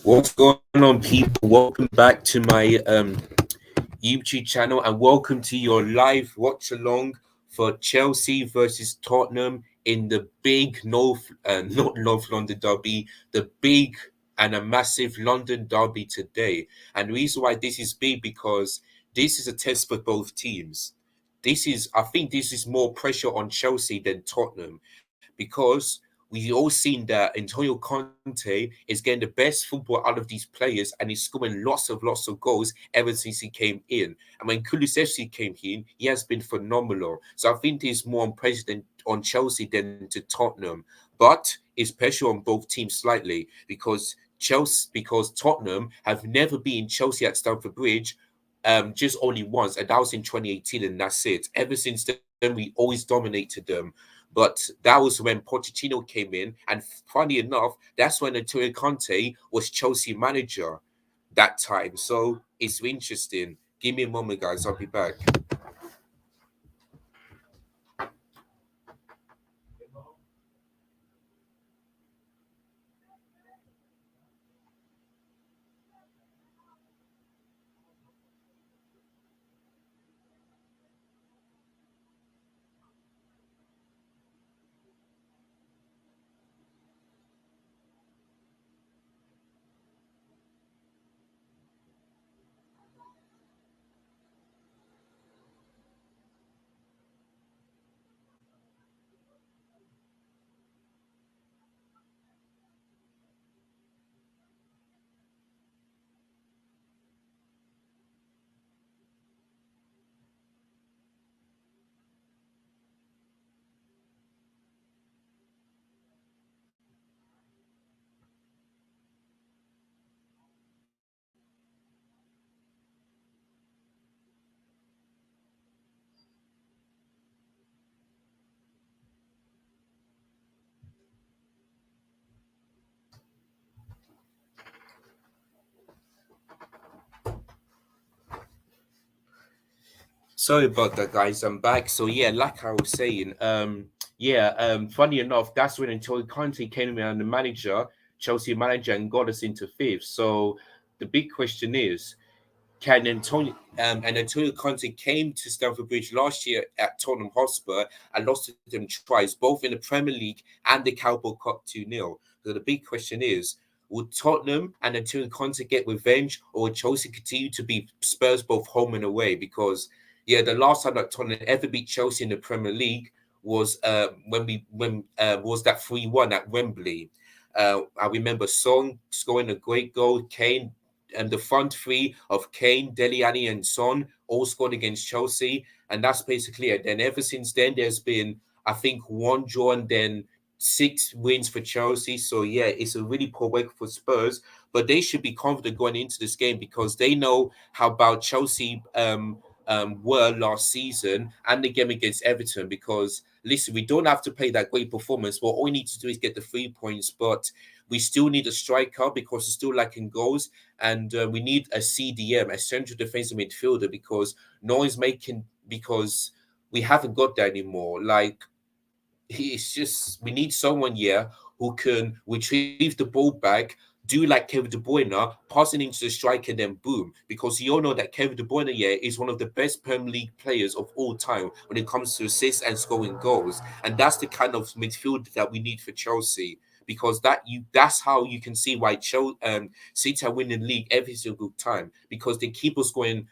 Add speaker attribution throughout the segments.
Speaker 1: What's going on, people? Welcome back to my YouTube channel and welcome to your live watch along for Chelsea versus Tottenham in the big not North London derby, the big and a massive London derby today. And the reason why this is big because this is a test for both teams. I think this is more pressure on Chelsea than Tottenham because we've all seen that Antonio Conte is getting the best football out of these players and he's scoring lots of goals ever since he came in. And when Kulusevski came in, he has been phenomenal. So I think there's more on pressure on Chelsea than to Tottenham. But it's pressure on both teams slightly because Tottenham have never been Chelsea at Stamford Bridge just only once, and that was in 2018, and that's it. Ever since then, we always dominated them. But that was when Pochettino came in, and funny enough, that's when Antonio Conte was Chelsea manager that time. So it's interesting. Give me a moment, guys. I'll be back. Sorry about that, guys. I'm back. So yeah, like I was saying, funny enough, that's when Antonio Conte came in and the manager, Chelsea manager, and got us into fifth. So the big question is, can Antonio Conte came to Stamford Bridge last year at Tottenham Hotspur and lost to them twice, both in the Premier League and the Carabao Cup 2-0. So the big question is, would Tottenham and Antonio Conte get revenge, or would Chelsea continue to beat Spurs both home and away? Because the last time that Tottenham ever beat Chelsea in the Premier League was when was that 3-1 at Wembley. I remember Son scoring a great goal, Kane, and the front three of Kane, Dele Alli, and Son all scored against Chelsea, and that's basically it. Then ever since then, there's been, I think, one draw and then 6 wins for Chelsea. So yeah, it's a really poor week for Spurs, but they should be confident going into this game because they know how bad Chelsea were last season and the game against Everton. Because listen, we don't have to play that great performance. What all we need to do is get the 3 points, but we still need a striker because we're still lacking goals, and we need a CDM, a central defensive midfielder, because no one's making because we haven't got that anymore. Like, it's just we need someone here who can retrieve the ball back, do like Kevin De Bruyne, passing into the striker, and then boom. Because you all know that Kevin De Bruyne here is one of the best Premier League players of all time when it comes to assists and scoring goals, and that's the kind of midfield that we need for Chelsea. Because that's how you can see why City are winning the league every single time, because they keep us going,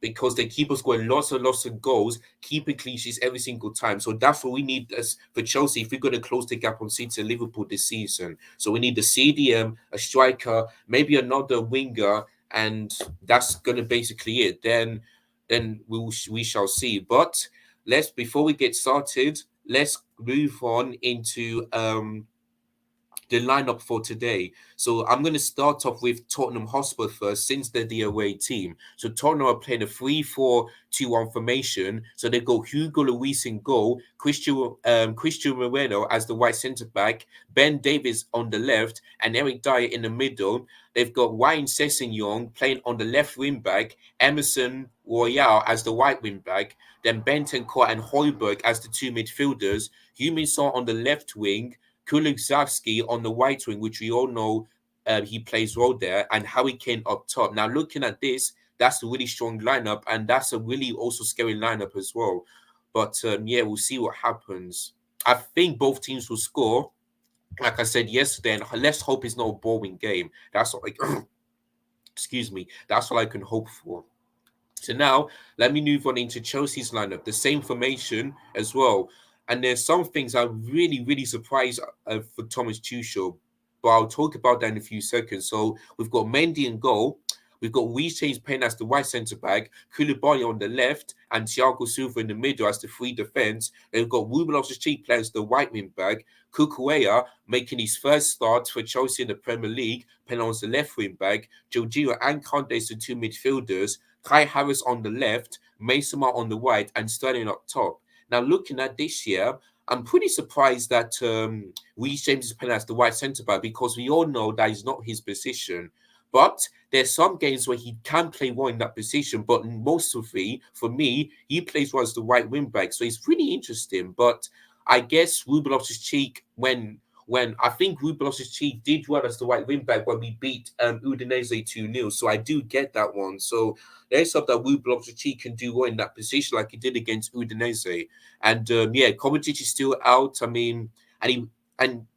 Speaker 1: because they keep us scoring lots and lots of goals, keeping clean sheets every single time. So that's what we need as for Chelsea if we're going to close the gap on City and Liverpool this season. So we need the CDM, a striker, maybe another winger, and that's going to basically it. Then we shall see. But before we get started, let's move on into the lineup for today. So I'm going to start off with Tottenham Hotspur first, since they're the away team. So Tottenham are playing a 3-4-2-1 formation. So they go Hugo Lloris in goal, Christian Moreno as the right centre back, Ben Davies on the left, and Eric Dyer in the middle. They've got Ryan Sessegnon playing on the left wing back, Emerson Royale as the right wing back, then Bentancur and Højbjerg as the two midfielders, Humin Son on the left wing, Kulusevski on the right wing, which we all know he plays well there, and Harry Kane up top. Now looking at this, that's a really strong lineup, and that's a really also scary lineup as well. But yeah, we'll see what happens. I think both teams will score. Like I said yesterday, and let's hope it's not a boring game. That's what, like, excuse me. That's what I can hope for. So now let me move on into Chelsea's lineup, the same formation as well. And there's some things I'm really, really surprised for Thomas Tuchel, but I'll talk about that in a few seconds. So we've got Mendy in goal. We've got Reece James playing as the right centre back, Koulibaly on the left, and Thiago Silva in the middle as the free defence. Then we've got Ruben Loftus-Cheek playing as the right wing back, Kukurea making his first start for Chelsea in the Premier League, playing as the left wing back, Jorginho and Conte as the two midfielders, Kai Harris on the left, Mason Mount on the right, and Sterling up top. Now, looking at this year, I'm pretty surprised that Reece James is playing as the right centre back because we all know that is not his position. But there's some games where he can play well in that position, but most of the, for me, he plays well as the right wing back. So it's really interesting. But I guess Ruben Loftus-Cheek, when I think Ruben Loftus-Cheek did well as the right wing back when we beat Udinese 2-0. So I do get that one. So there's stuff that Ruben Loftus-Cheek can do well in that position like he did against Udinese. And yeah, Kovacic is still out. I mean, and he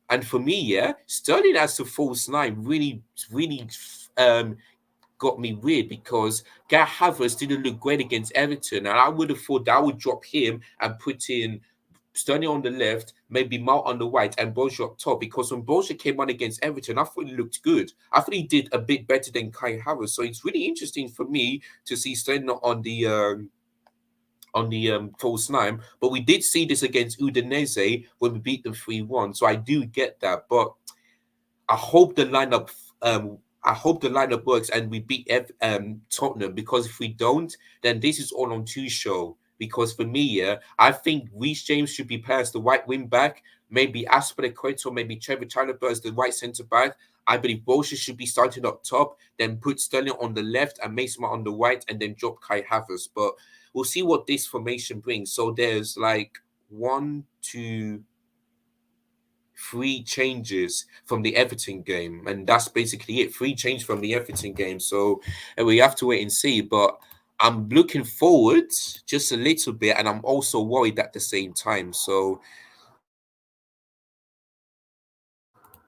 Speaker 1: and for me, yeah, Sterling as the false nine really got me weird because Guy Havertz didn't look great against Everton, and I would have thought that I would drop him and put in Sterling on the left, maybe Mount on the right, and Boja up top. Because when Boja came on against Everton, I thought he looked good. I thought he did a bit better than Kai Havertz. So it's really interesting for me to see Sterling on the false nine. But we did see this against Udinese when we beat them 3-1. So I do get that. But I hope the lineup I hope the lineup works and we beat Tottenham, because if we don't, then this is all on Tuchel. Because for me, yeah, I think Reece James should be playing as the right wing back, maybe Aspilicueta or maybe Trevor Chalobah as the right centre back. I believe Bolsha should be starting up top, then put Sterling on the left and Mason Mount on the right, and then drop Kai Havertz. But we'll see what this formation brings. So there's like one, two, three changes from the Everton game, and that's basically it. Three changes from the Everton game. So we have to wait and see. But I'm looking forward just a little bit, and I'm also worried at the same time. So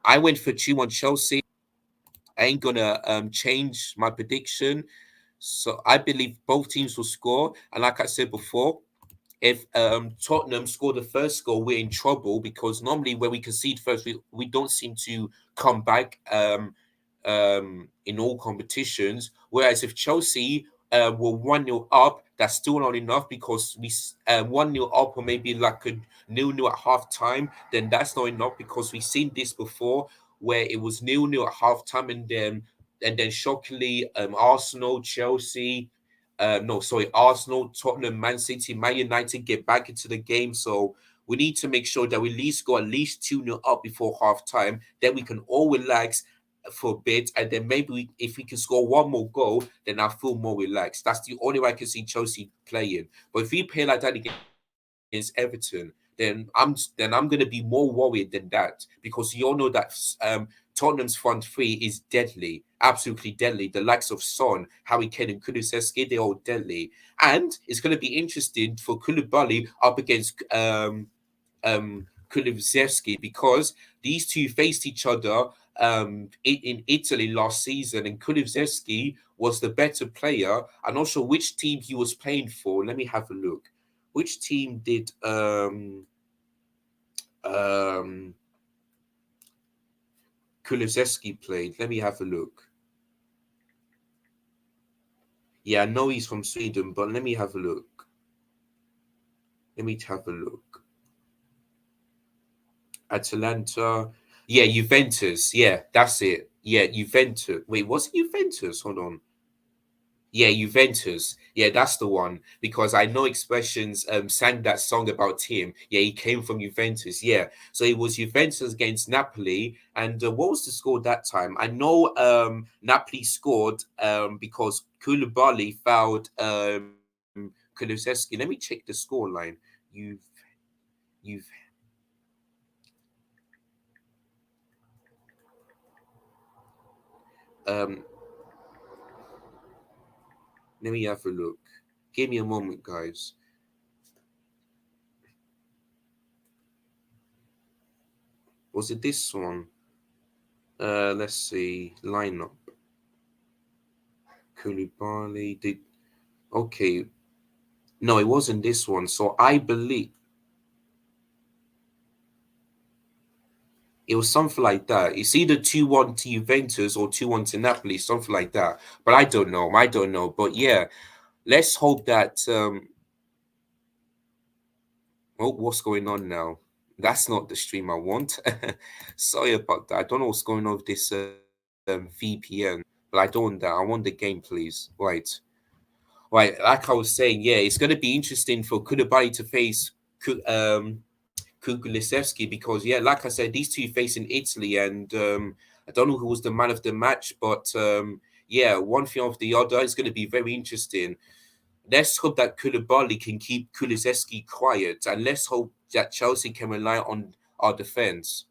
Speaker 1: I went for 2-1 Chelsea. I ain't gonna change my prediction. So I believe both teams will score. And like I said before, if Tottenham score the first goal, we're in trouble because normally when we concede first, we don't seem to come back in all competitions. Whereas if Chelsea were 1-0 up, that's still not enough because we 1-0 up or maybe like a 0-0 at half time, then that's not enough because we've seen this before where it was 0-0 at half time and then shockingly Arsenal, Chelsea, no, sorry, Arsenal, Tottenham, Man City, Man United get back into the game. So we need to make sure that we at least go at least 2-0 up before half time. Then we can all relax for a bit. And then maybe if we can score one more goal, then I feel more relaxed. That's the only way I can see Chelsea playing. But if we play like that against Everton, then I'm gonna be more worried than that because you all know that Tottenham's front three is deadly, absolutely deadly. The likes of Son, Harry Kane, and Kulusevski, they're all deadly. And it's gonna be interesting for Koulibaly up against Kulusevski because these two faced each other in Italy last season, and Kulusevski was the better player. I'm not sure which team he was playing for. Let me have a look. Which team did um Kulusevski played? Let me have a look. Yeah, I know he's from Sweden, but let me have a look. Let me have a look. Atalanta. Yeah, Juventus. Yeah, that's it. Yeah, Juventus. Wait, was it Juventus? Hold on. Yeah, Juventus. Yeah, that's the one. Because I know Expressions sang that song about him. Yeah, he came from Juventus. Yeah. So it was Juventus against Napoli. And what was the score that time? I know Napoli scored because Koulibaly fouled Kulusevski. Let me check the score line. You've Um, let me have a look. Give me a moment, guys. Was it this one? Let's see. Lineup. Koulibaly did. Okay. No, it wasn't this one. So I believe it was something like that. It's either 2-1 to Juventus or 2-1 to Napoli, something like that. But I don't know. I don't know. But yeah, let's hope that oh, what's going on now? That's not the stream I want. Sorry about that. I don't know what's going on with this VPN, but I don't want that. I want the game, please. Right. Right. Like I was saying, yeah, it's going to be interesting for Koulibaly to face Kukulisevsky because, yeah, like I said, these two facing Italy, and I don't know who was the man of the match, but yeah, one thing of the other is going to be very interesting. Let's hope that Koulibaly can keep Kulusevski quiet, and let's hope that Chelsea can rely on our defense.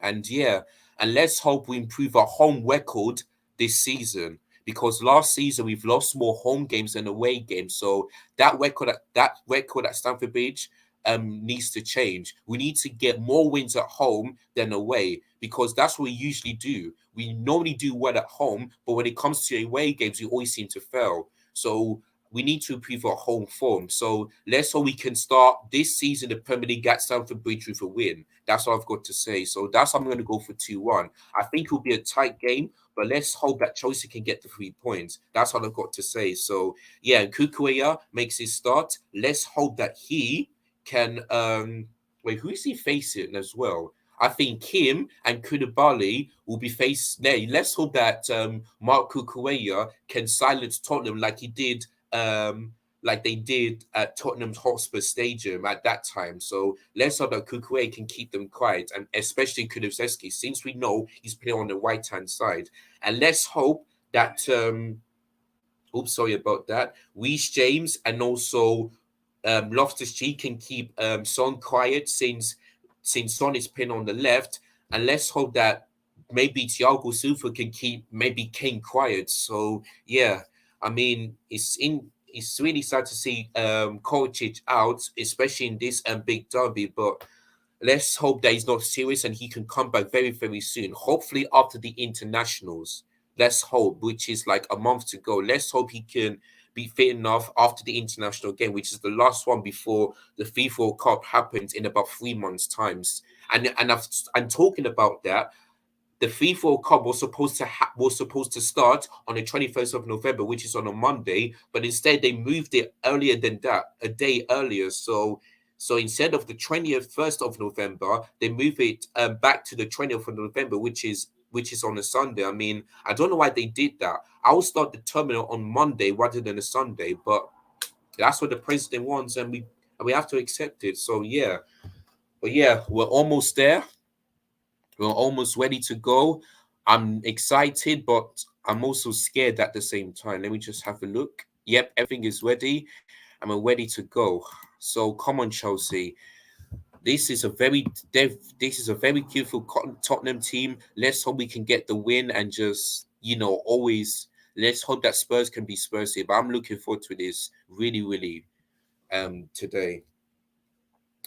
Speaker 1: And yeah, and let's hope we improve our home record this season because last season we've lost more home games than away games. So that record at Stamford Bridge needs to change. We need to get more wins at home than away because that's what we usually do. We normally do well at home, but when it comes to away games, we always seem to fail. So we need to improve our home form. So let's hope we can start this season the Premier League at Stamford Bridge with a win. That's all I've got to say. So that's how I'm going to go for 2-1. I think it'll be a tight game, but let's hope that Chelsea can get the 3 points. That's all I've got to say. So yeah, Kukurea makes his start. Let's hope that he can wait, who is he facing as well? I think him and Koulibaly will be faced there. Let's hope that Mark Kukurea can silence Tottenham like they did at Tottenham's Hotspur Stadium at that time. So let's hope that Kukue can keep them quiet, and especially Kulusevski, since we know he's playing on the right hand side. And let's hope that oops, sorry about that. Reece James and also Loftus Cheek can keep Son quiet since Son is playing on the left, and let's hope that maybe Thiago Silva can keep maybe Kane quiet. So yeah, I mean it's really sad to see Kovacic out, especially in this big derby, but let's hope that he's not serious and he can come back very, very soon. Hopefully after the internationals. Let's hope, which is like a month to go. Let's hope he can be fit enough after the international game, which is the last one before the FIFA World Cup happens in about 3 months' times. I'm talking about that the FIFA World Cup was supposed to start on the 21st of November, which is on a Monday, but instead they moved it earlier than that, a day earlier. So instead of the 21st of November, they move it back to the 20th of November, which is on a Sunday. I mean, I don't know why they did that. I will start the terminal on Monday rather than a Sunday, but that's what the president wants, and we have to accept it. So yeah, but yeah, we're almost there. We're almost ready to go. I'm excited, but I'm also scared at the same time. Let me just have a look. Yep, everything is ready, and we're ready to go. So come on, Chelsea. This is a this is a very beautiful Tottenham team. Let's hope we can get the win and just always let's hope that Spurs can be Spurs here. But I'm looking forward to this really, really today.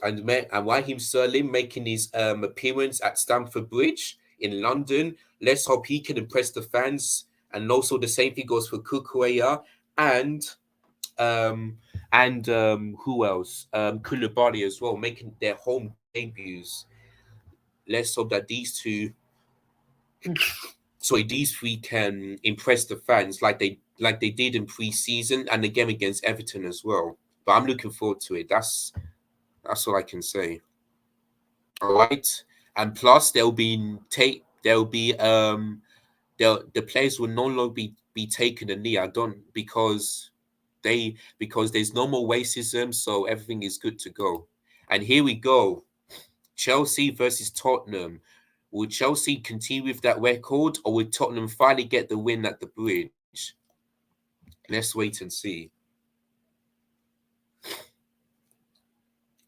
Speaker 1: And Raheem Sterling making his appearance at Stamford Bridge in London. Let's hope he can impress the fans. And also the same thing goes for Kukurea and um who else? Koulibaly as well, making their home debuts. Let's hope that these three can impress the fans like they did in pre-season and again against Everton as well. But I'm looking forward to it. That's all I can say. All right, and plus the players will no longer be taking a knee. I don't because there's no more racism, so everything is good to go. And here we go, Chelsea versus Tottenham. Will Chelsea continue with that record, or will Tottenham finally get the win at the Bridge? Let's wait and see.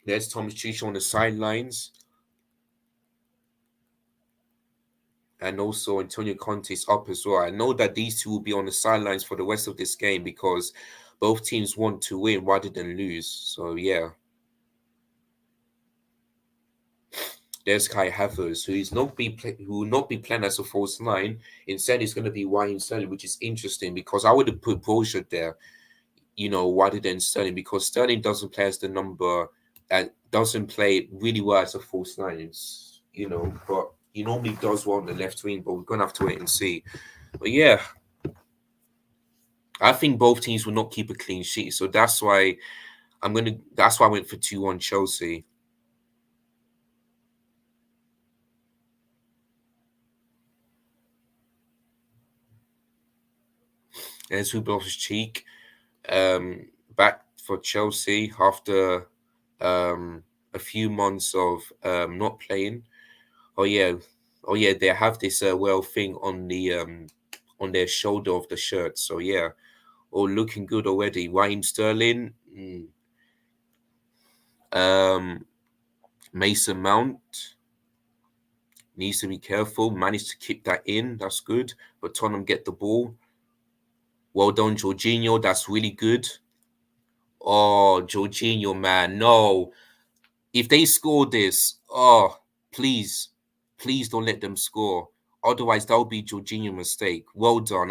Speaker 1: There's Thomas Tuchel on the sidelines. and also Antonio Conte's up as well. I know that these two will be on the sidelines for the rest of this game because both teams want to win rather than lose. So yeah, there's Kai Havertz, who will not be playing as a false nine. Instead, it's going to be Raheem Sterling, which is interesting because I would have put Brozier there, rather than Sterling, because Sterling doesn't play as the number and doesn't play really well as a false nine. But he normally does well on the left wing. But we're gonna have to wait and see. But yeah, I think both teams will not keep a clean sheet, so that's why I went for 2-1 Chelsea. There's Rubel's cheek. Back for Chelsea after a few months of not playing. Oh yeah, they have this thing on their shoulder of the shirt. So yeah, all looking good already. Raheem Sterling, um, Mason Mount needs to be careful. Managed to keep that in. That's good. But Tottenham get the ball. Well done, Jorginho. That's really good. Oh, Jorginho, man, no. If they score this, oh, please, please don't let them score. Otherwise, that would be Jorginho's mistake. Well done,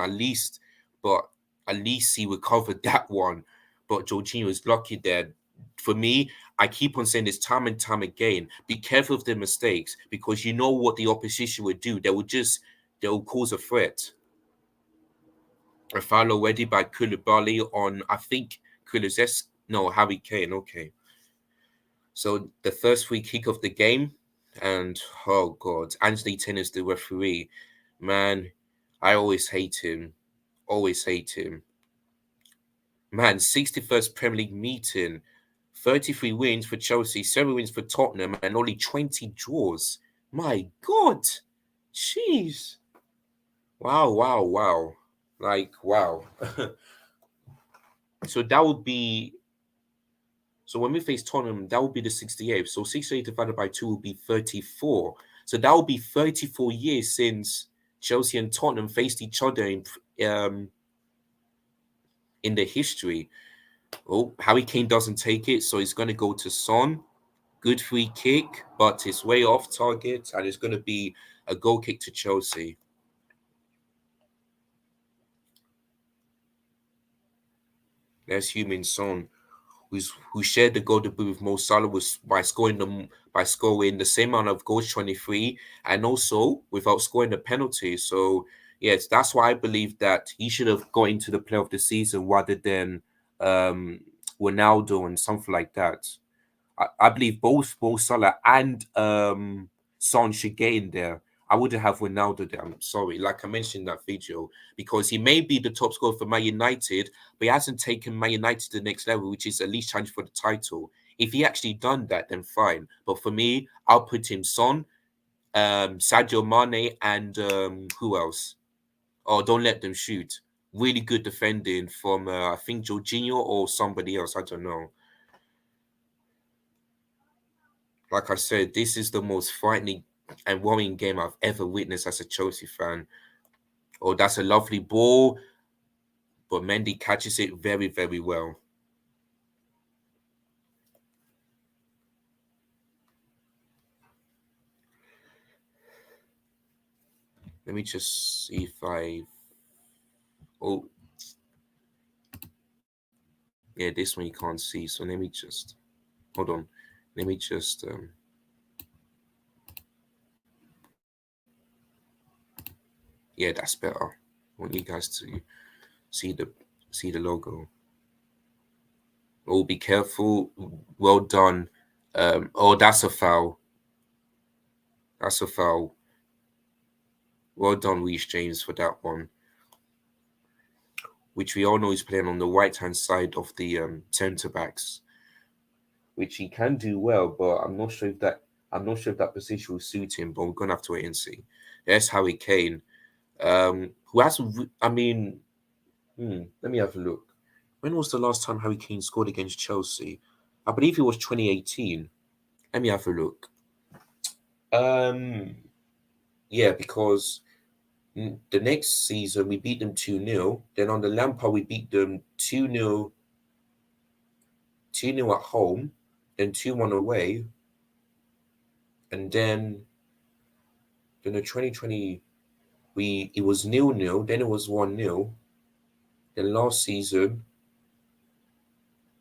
Speaker 1: but at least he recovered that one. But Jorginho is lucky there. For me, I keep on saying this time and time again. Be careful of their mistakes because you know what the opposition would do. They will cause a threat. A foul already by Koulibaly on, I think, Harry Kane. Okay. So the first free kick of the game, and oh god, Anthony Tennis, the referee, man, I always hate him. Always hate him. Man, 61st Premier League meeting, 33 wins for Chelsea, 7 wins for Tottenham, and only 20 draws. My god. Jeez. Wow, wow, wow. Like, wow. So that would be So when we face Tottenham, that would be the 68th. So 68 divided by 2 will be 34. So that will be 34 years since Chelsea and Tottenham faced each other in the history. Oh, Harry Kane doesn't take it, so he's going to go to Son. Good free kick, but it's way off target, and it's going to be a goal kick to Chelsea. There's Heung-min Son, who shared the golden boot with Mo Salah by scoring the same amount of goals, 23, and also without scoring a penalty. So yes, that's why I believe that he should have got into the player of the season rather than um, Ronaldo and something like that. I believe both Mo Salah and Son should get in there. I wouldn't have Ronaldo there. I'm sorry, like I mentioned in that video, because he may be the top scorer for Man United, but he hasn't taken Man United to the next level, which is at least challenge for the title. If he actually done that, then fine. But for me, I'll put him Son, Sadio Mane, and who else? Oh, don't let them shoot. Really good defending from I think Jorginho or somebody else. I don't know. Like I said, this is the most frightening and worrying game I've ever witnessed as a Chelsea fan. Oh, that's a lovely ball, but Mendy catches it very, very well. Let me just see if I. Oh, yeah, this one you can't see. So let me just. Hold on. Let me just. Yeah, that's better. I want you guys to see the logo. Oh, be careful. Well done. Oh, that's a foul. That's a foul. Well done, Reece James, for that one. Which we all know is playing on the right hand side of the centre backs, which he can do well, but I'm not sure if that position will suit him. But we're gonna have to wait and see. There's Harry Kane, who has. Let me have a look. When was the last time Harry Kane scored against Chelsea? I believe it was 2018. Let me have a look. Um, Yeah, because the next season we beat them 2-0. Then on the Lampard we beat them 2-0, 2-0 at home, then 2-1 away, and then the 2020 we it was 0-0, then it was 1-0. Then last season,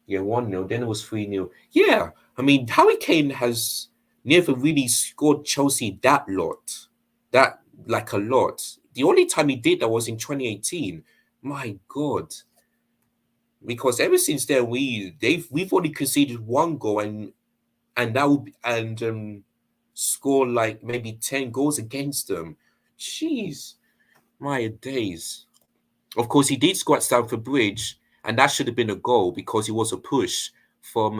Speaker 1: yeah, 1-0, then it was 3-0. Yeah, I mean Harry Kane has never really scored Chelsea that lot. That like a lot. The only time he did that was in 2018. My God. Because ever since then we've only conceded one goal and that would be, and score like maybe 10 goals against them. Jeez, my days. Of course, he did score at Stamford Bridge, and that should have been a goal because it was a push from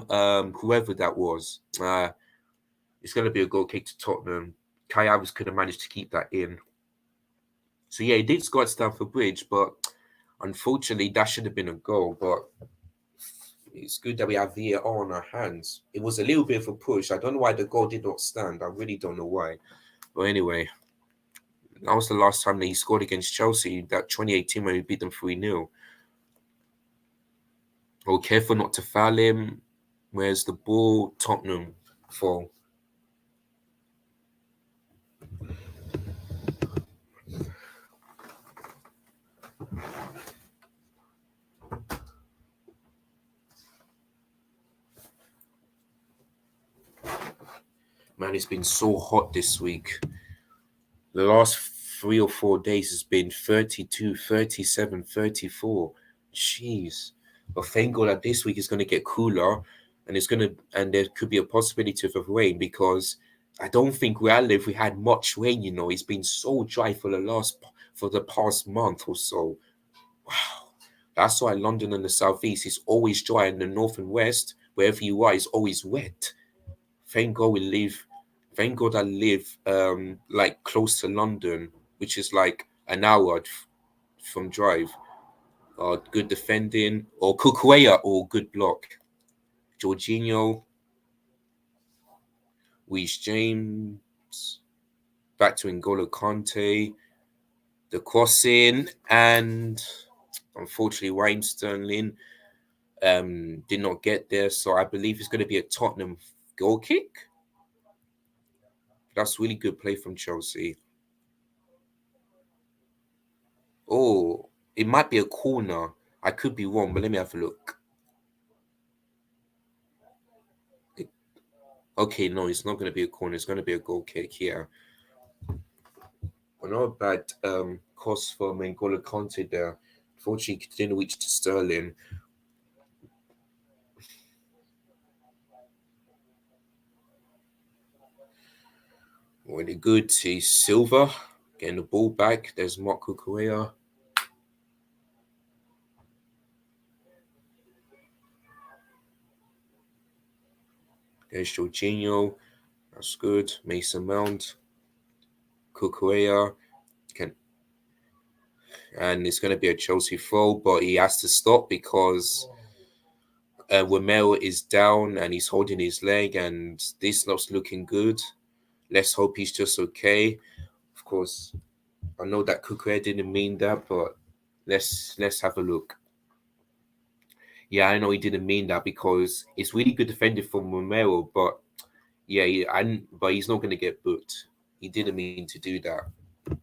Speaker 1: whoever that was. It's going to be a goal kick to Tottenham. Kai Havertz could have managed to keep that in. So yeah, he did score at Stamford Bridge, but unfortunately, that should have been a goal. But it's good that we have VAR on our hands. It was a little bit of a push. I don't know why the goal did not stand. I really don't know why. But anyway, that was the last time that he scored against Chelsea, that 2018 when we beat them 3-0. Oh, careful not to foul him. Where's the ball? Tottenham fall. Man, it's been so hot this week. The last 3 or 4 days has been 32, 37, 34. Jeez. But thank God that this week is going to get cooler and there could be a possibility of rain because I don't think where I live we had much rain, you know. It's been so dry for the past month or so. Wow. That's why London and the southeast is always dry and the north and west, wherever you are, is always wet. Thank God we live Thank God I live like close to London, which is like an hour from drive. Good defending, or Kukuea, or good block. Jorginho, Reece James, back to N'Golo Kante, the crossing, and unfortunately Ryan Sterling did not get there. So I believe it's going to be a Tottenham goal kick. That's really good play from Chelsea. Oh, it might be a corner. I could be wrong, but let me have a look. Okay, no, it's not going to be a corner. It's going to be a goal kick here. Well, not a bad cost for N'Golo Kante there. Unfortunately, he didn't reach to Sterling. Really good. See Silva getting the ball back. There's Marco Correa. There's Jorginho. That's good. Mason Mount. Kukurea can, and it's going to be a Chelsea throw, but he has to stop because Romero is down and he's holding his leg, and this looks looking good. Let's hope he's just okay. Of course, I know that Kukurea didn't mean that, but let's have a look. Yeah, I know he didn't mean that because it's really good defending from Romero, but yeah, but he's not going to get booked. He didn't mean to do that.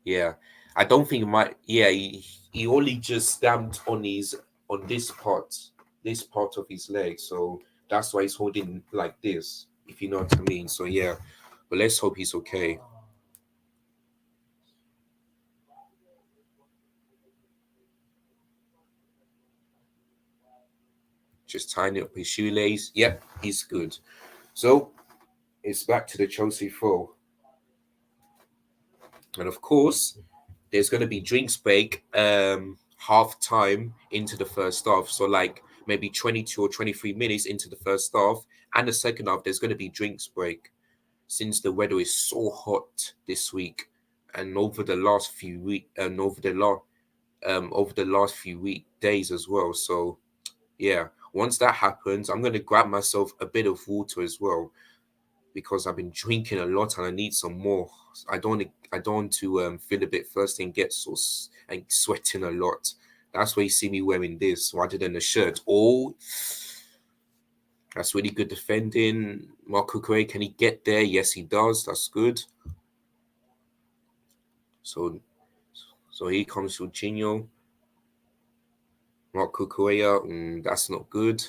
Speaker 1: Yeah, I don't think it might. Yeah, he only just stamped on this part of his leg, so that's why he's holding like this. If you know what I mean. So yeah, but let's hope he's okay. Just tying up his shoelace. Yep, he's good. So it's back to the Chelsea four, and of course, there's going to be drinks break half time into the first half. So like maybe 22 or 23 minutes into the first half, and the second half there's going to be drinks break since the weather is so hot this week and over the last few week and over the last few week days as well. So yeah, once that happens, I'm going to grab myself a bit of water as well. because I've been drinking a lot and I need some more. I don't want to feel a bit thirsty and get and sweating a lot. That's why you see me wearing this rather than a shirt. Oh, that's really good defending. Marco Correa, can he get there? Yes, he does. That's good. So here comes Jorginho. Marco Correa, that's not good.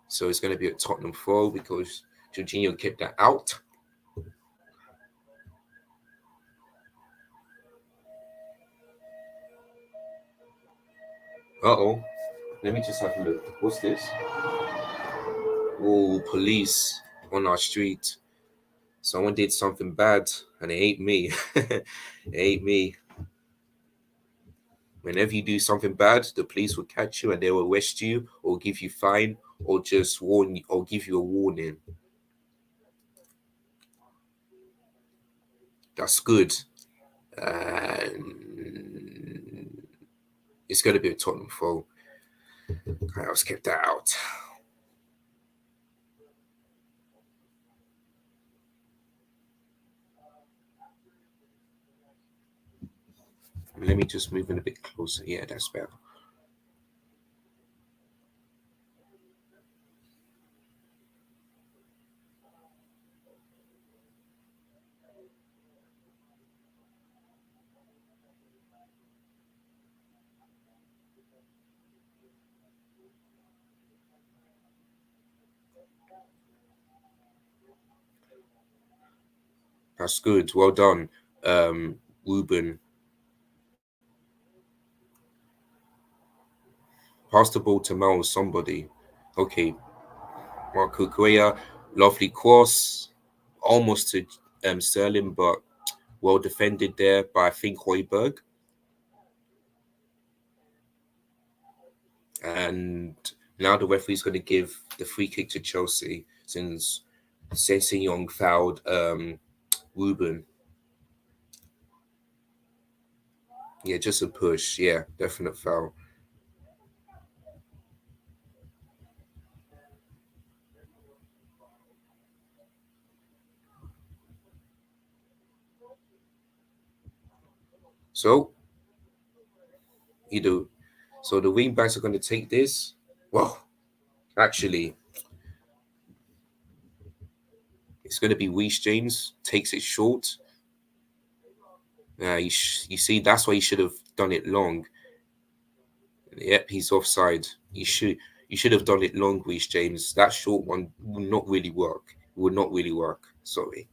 Speaker 1: So it's going to be a Tottenham foul because Jorginho kept that out. Uh-oh. Let me just have a look. What's this? Oh, police on our street. Someone did something bad and it ain't me. It ain't me. Whenever you do something bad, the police will catch you and they will arrest you or give you fine or just warn you or give you a warning. That's good. And it's going to be a Tottenham foul. I was kept that out. Let me just move in a bit closer. Yeah, that's better. That's good. Well done, Ruben. Pass the ball to Mel or somebody. Okay, Marco Correa, lovely cross, almost to Sterling, but well defended there by I think Hoiberg. And now the referee's going to give the free kick to Chelsea since Young fouled Ruben. Yeah, just a push. Yeah, definite foul. So you do. So the wing backs are going to take this. Well, actually, it's going to be Weiss James takes it short. You see, that's why he should have done it long. Yep, he's offside. You should have done it long, Weiss James. That short one would not really work. Would not really work. Sorry.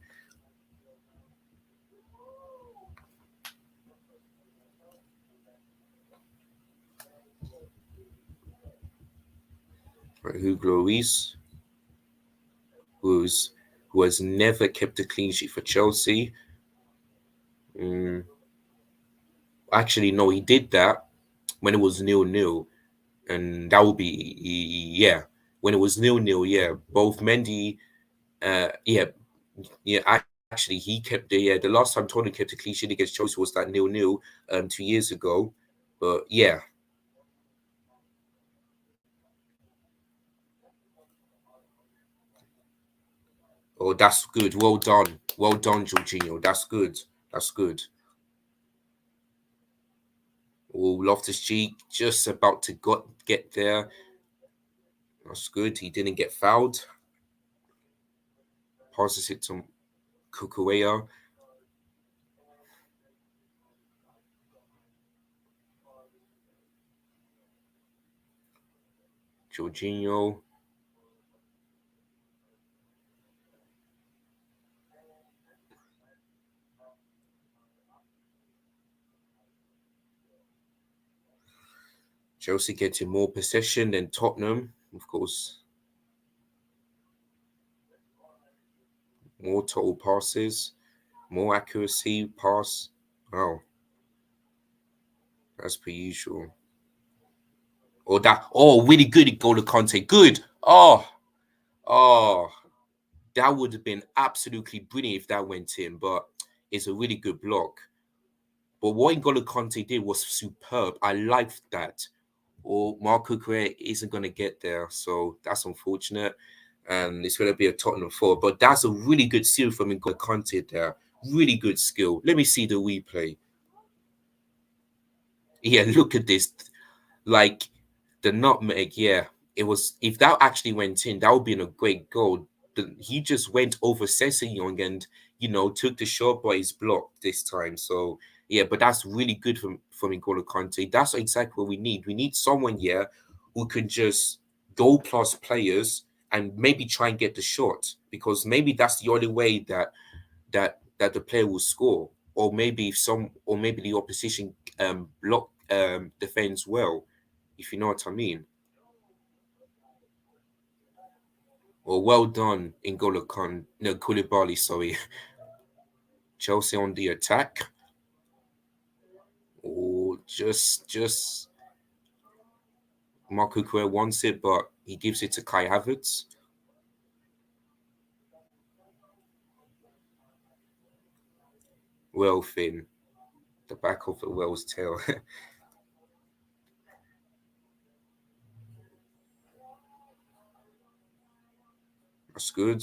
Speaker 1: Right, Hugo Reis, who's who has never kept a clean sheet for Chelsea. Mm, actually, no, he did that when it was 0-0, and that would be yeah. When it was 0-0, yeah. Both Mendy, yeah, yeah. Actually, he kept the last time Tottenham kept a clean sheet against Chelsea was that 0-0 2 years ago. But yeah, oh, that's good. Well done, Jorginho. That's good. That's good. Oh, Loftus Cheek just about to get there. That's good. He didn't get fouled. Passes it to Kukurea. Jorginho. Chelsea getting more possession than Tottenham, of course. More total passes, more accuracy pass. Oh, as per usual. Really good goal to Conte. Good. Oh, that would have been absolutely brilliant if that went in, but it's a really good block. But what N'Golo Conte did was superb. I liked that. Or Marco Correa isn't going to get there, so that's unfortunate. and it's going to be a Tottenham 4. But that's a really good skill from N'Golo Kante there. Really good skill. Let me see the replay. Yeah, look at this. Like the nutmeg, yeah. It was, if that actually went in, that would be a great goal. He just went over Young and took the shot, but he's blocked this time. So yeah, but that's really good from N'Golo Kante. That's exactly what we need. We need someone here who can just goal plus players and maybe try and get the shot, because maybe that's the only way that the player will score, or maybe the opposition block defends well, if you know what I mean. Or well done, N'Golo Khan, no, Koulibaly, sorry. Chelsea on the attack. Or just Marco Cucurella wants it, but he gives it to Kai Havertz. Well, Finn, the back of the whale's tail. That's good.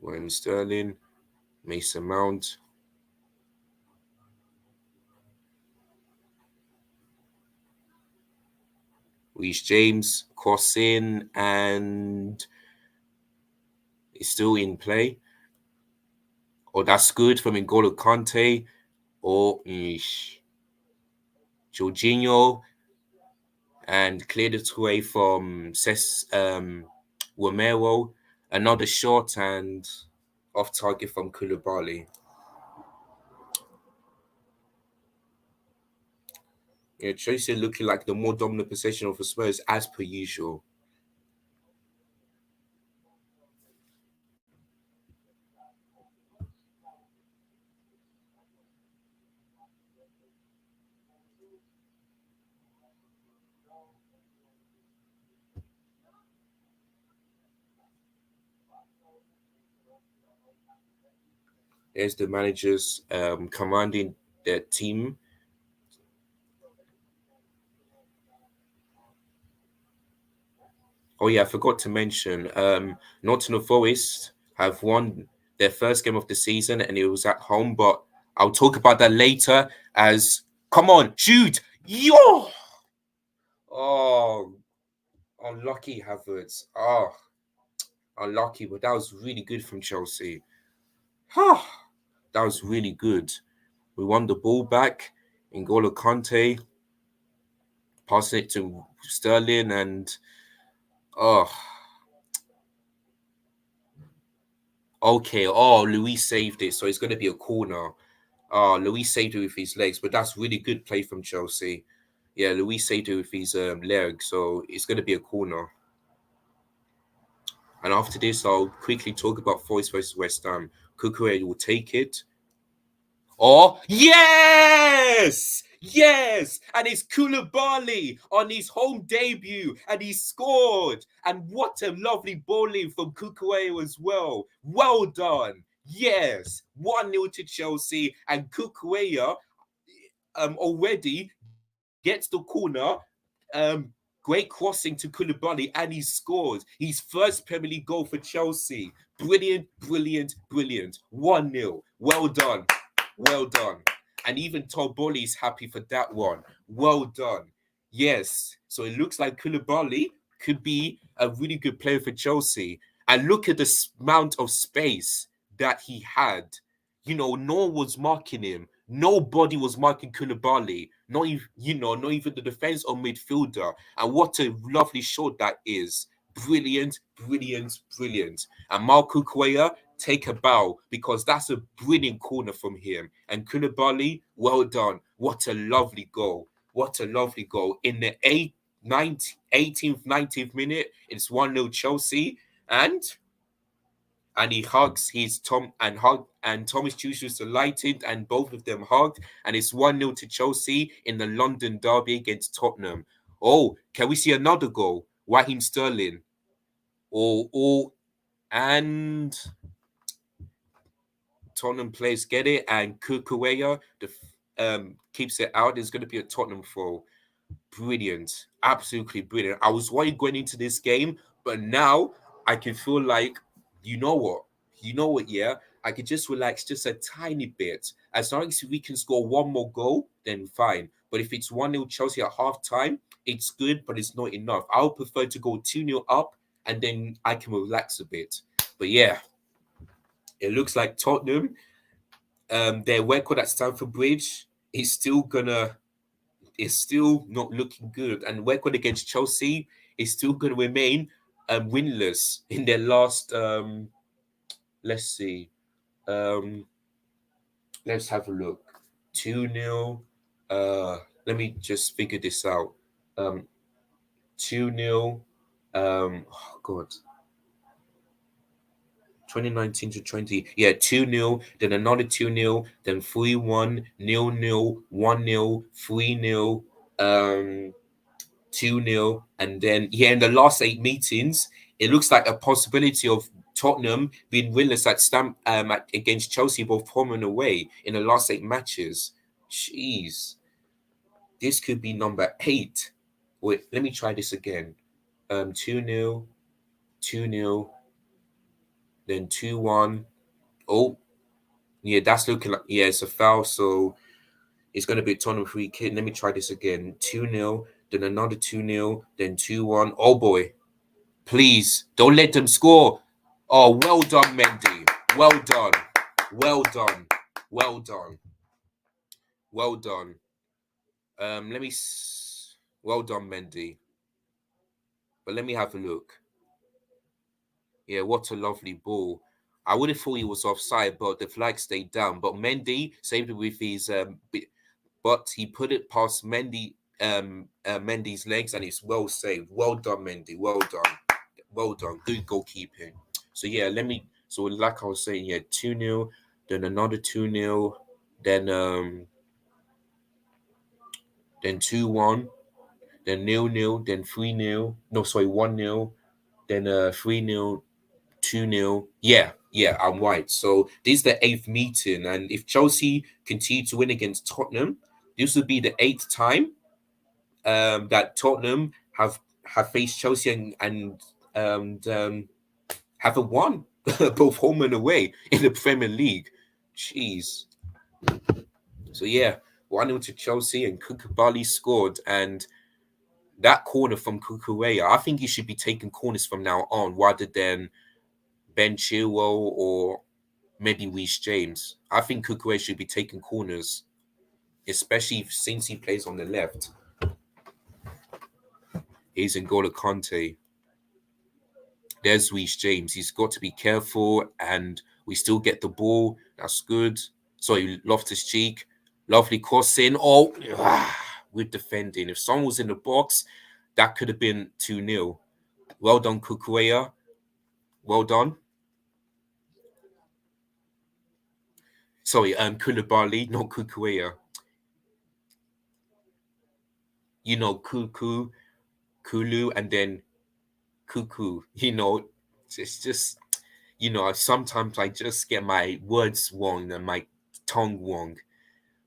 Speaker 1: Wayne Sterling, Mason Mount. Reece James, cross in, and it's still in play. Oh, that's good from N'Golo Kante. Or Jorginho, and cleared it away from Romero. Another shot and off target from Koulibaly. Yeah, Chelsea looking like the more dominant possession of the Spurs as per usual. There's the managers commanding their team. Oh yeah, I forgot to mention. Nottingham Forest have won their first game of the season, and it was at home. But I'll talk about that later. As come on, shoot, yo! Oh, unlucky Havertz. Oh, unlucky, but that was really good from Chelsea. That was really good. We won the ball back. N'Golo Kante passing it to Sterling, and oh, okay. Oh, Luis saved it, so it's going to be a corner. Oh, Luis saved it with his legs, but that's really good play from Chelsea. Yeah, Luis saved it with his leg, so it's going to be a corner. And after this, I'll quickly talk about Forest versus West Ham. Cucurella will take it. Oh, yes! Yes! And it's Koulibaly on his home debut, and he scored. And what a lovely bowling from Cucurella as well. Well done. Yes. 1-0 to Chelsea, and Cucurella already gets the corner. Um, Great crossing to Koulibaly, and he scores his first Premier League goal for Chelsea. Brilliant, brilliant, brilliant. 1-0. Well done. Well done. And even Toboli is happy for that one. Well done. Yes. So it looks like Koulibaly could be a really good player for Chelsea. And look at the amount of space that he had. No one was marking him. Nobody was marking Koulibaly. Not even, not even the defense or midfielder. And what a lovely shot that is. Brilliant, brilliant, brilliant. And Marco Cuellar, take a bow, because that's a brilliant corner from him. And Koulibaly, well done. What a lovely goal. What a lovely goal. In the 18th, 19th minute, it's 1-0 Chelsea. And he hugs his Thomas Tuchel was delighted, and both of them hugged, and it's 1-0 to Chelsea in the London derby against Tottenham. Oh, can we see another goal? Raheem Sterling. And Tottenham players get it, and Cucurella keeps it out. It's going to be a Tottenham foul. brilliant, absolutely brilliant. I was worried going into this game, but now I can feel like, you know what, yeah, I could just relax just a tiny bit. As long as we can score one more goal, then fine. But if it's 1-0 Chelsea at half time, it's good, but it's not enough. I would prefer to go 2-0 up and then I can relax a bit. But yeah, it looks like Tottenham, their record at Stamford Bridge is still gonna is still not looking good, and record against Chelsea is still gonna remain winless in their last. Let's see. Um, let's have a look. 2-0. Let me just figure this out. 2-0. Oh God. 2019 to 20. Yeah, 2-0, then another 2-0, then 3-1, 0-0, 1-0, 3-0, 2-0. And then, yeah, in the last 8 meetings, it looks like a possibility of Tottenham being winless against Chelsea, both home and away, in the last 8 matches. Jeez, this could be number 8. Wait, let me try this again. 2-0, 2-0, then 2-1. Oh, yeah, that's looking like, yeah, it's a foul. So it's going to be a Tottenham free kick. Let me try this again. 2-0, then another 2-0, then 2-1. Oh boy, please don't let them score. Oh, well done, Mendy. Well done. Well done. Well done. Well done. Well done, Mendy. But let me have a look. Yeah, what a lovely ball. I would have thought he was offside, but the flag stayed down. But Mendy saved it with his but he put it past Mendy's legs, and it's well saved. Well done, Mendy. Well done. Well done. Good goalkeeping. So yeah, so like I was saying, yeah, 2-0, then another 2-0, then 2-1, then 0-0, then 3-0. No, sorry, 1-0, then 3-0, 2-0. Yeah, yeah, I'm right. So this is the 8th meeting, and if Chelsea continue to win against Tottenham, this would be the 8th time that Tottenham have faced Chelsea and haven't won both home and away in the Premier League. Jeez. So yeah, 1-0 to Chelsea, and Koulibaly scored, and that corner from Kukureya, I think he should be taking corners from now on rather than Ben Chilwell or maybe Reece James. I think Kukureya should be taking corners, especially since he plays on the left. He's N'Golo Kante. There's Reece James. He's got to be careful, and we still get the ball. That's good. Sorry, Loftus-Cheek. Lovely cross in. Oh, we're defending. If someone was in the box, that could have been 2-0. Well done, Kukureya. Well done. Sorry, Koulibaly, not Kukureya. You know, Kulu, and then Cuckoo. It's just, sometimes I just get my words wrong and my tongue wrong.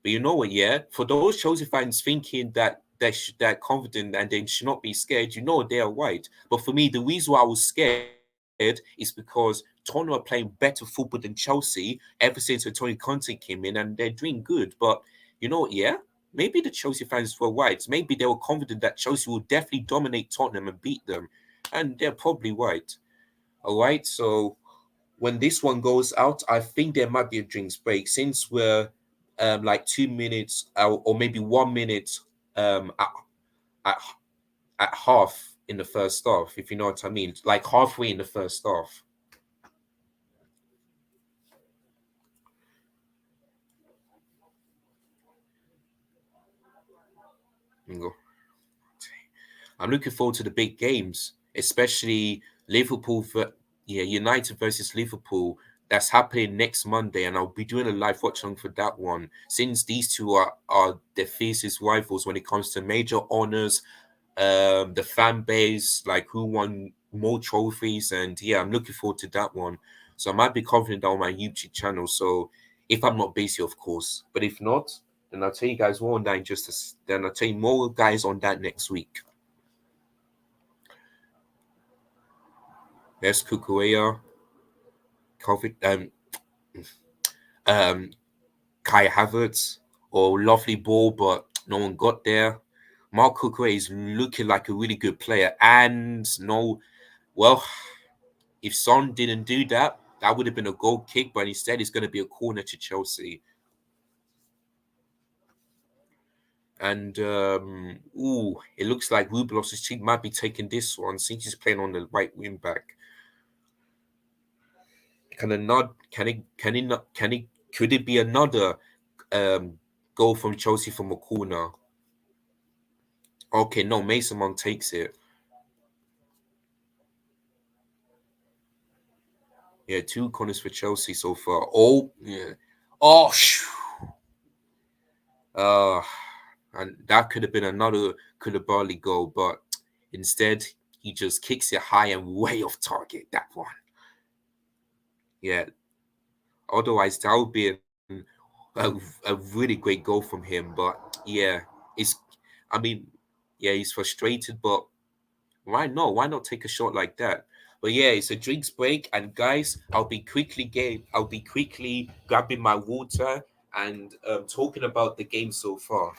Speaker 1: But you know what? Yeah, for those Chelsea fans thinking that they're confident and they should not be scared, they are right. But for me, the reason why I was scared is because Tottenham are playing better football than Chelsea ever since Antonio Conte came in, and they're doing good. But you know what? Yeah, maybe the Chelsea fans were right. Maybe they were confident that Chelsea will definitely dominate Tottenham and beat them, and they're probably right. All right, so when this one goes out, I think there might be a drinks break since we're like 2 minutes or maybe 1 minute at at half in the first half, if you know what I mean, like halfway in the first half. I'm looking forward to the big games, especially United versus Liverpool. That's happening next Monday, and I'll be doing a live watch along for that one. Since these two are the fiercest rivals when it comes to major honors, the fan base, like who won more trophies, and yeah, I'm looking forward to that one. So I might be confident on my YouTube channel. So if I'm not busy, of course, but if not, And I'll tell you guys more on that in then I'll tell you more guys on that next week. There's Kukurea, um, Kai Havertz, or lovely ball, but no one got there. Mark Kukurea is looking like a really good player, and no, well, if Son didn't do that, that would have been a goal kick, but instead it's going to be a corner to Chelsea. And it looks like Rubelos' team might be taking this one since he's playing on the right wing back. Can it not? Can it? Can it not? Can it? Could it be another goal from Chelsea from a corner? Okay, no, Mason Mount takes it. Yeah, 2 corners for Chelsea so far. Oh, yeah. Oh, and that could have been another Koulibaly goal, but instead he just kicks it high and way off target. That one. Yeah. Otherwise, that would be a, a really great goal from him. But yeah, it's. I mean, yeah, he's frustrated, but why not? Why not take a shot like that? But yeah, it's a drinks break, and guys, I'll be quickly grabbing my water and talking about the game so far.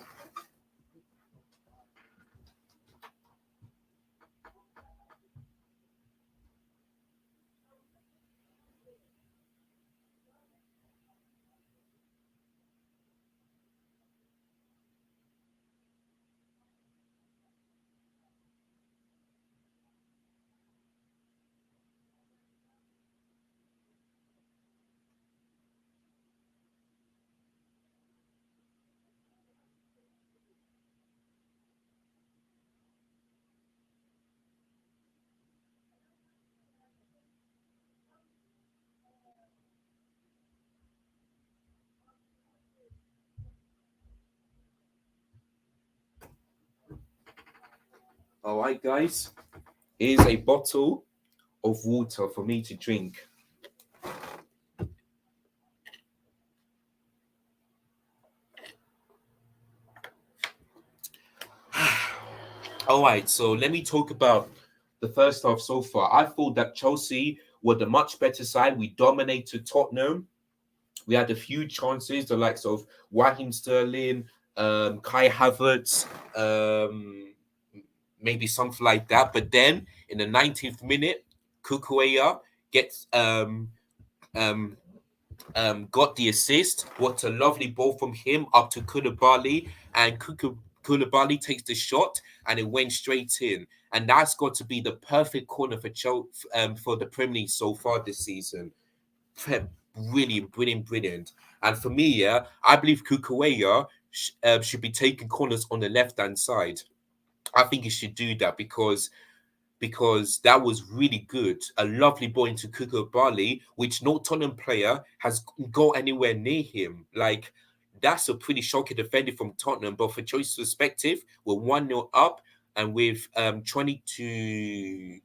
Speaker 1: All right, guys, here's a bottle of water for me to drink. All right, so let me talk about the first half so far. I thought that Chelsea were the much better side. We dominated Tottenham. We had a few chances, the likes of Raheem Sterling, Kai Havertz, maybe something like that. But then in the 19th minute, Kukueya gets um, got the assist. What a lovely ball from him up to Koulibaly, and Koulibaly takes the shot, and it went straight in. And that's got to be the perfect corner for the Premier League so far this season. Brilliant, brilliant, brilliant. And for me, yeah, I believe Kukueya should be taking corners on the left hand side. I think he should do that because that was really good. A lovely ball into Koulibaly, which no Tottenham player has got anywhere near him. Like, that's a pretty shocking defending from Tottenham. But for Choice's perspective, we're 1-0 up. And with 17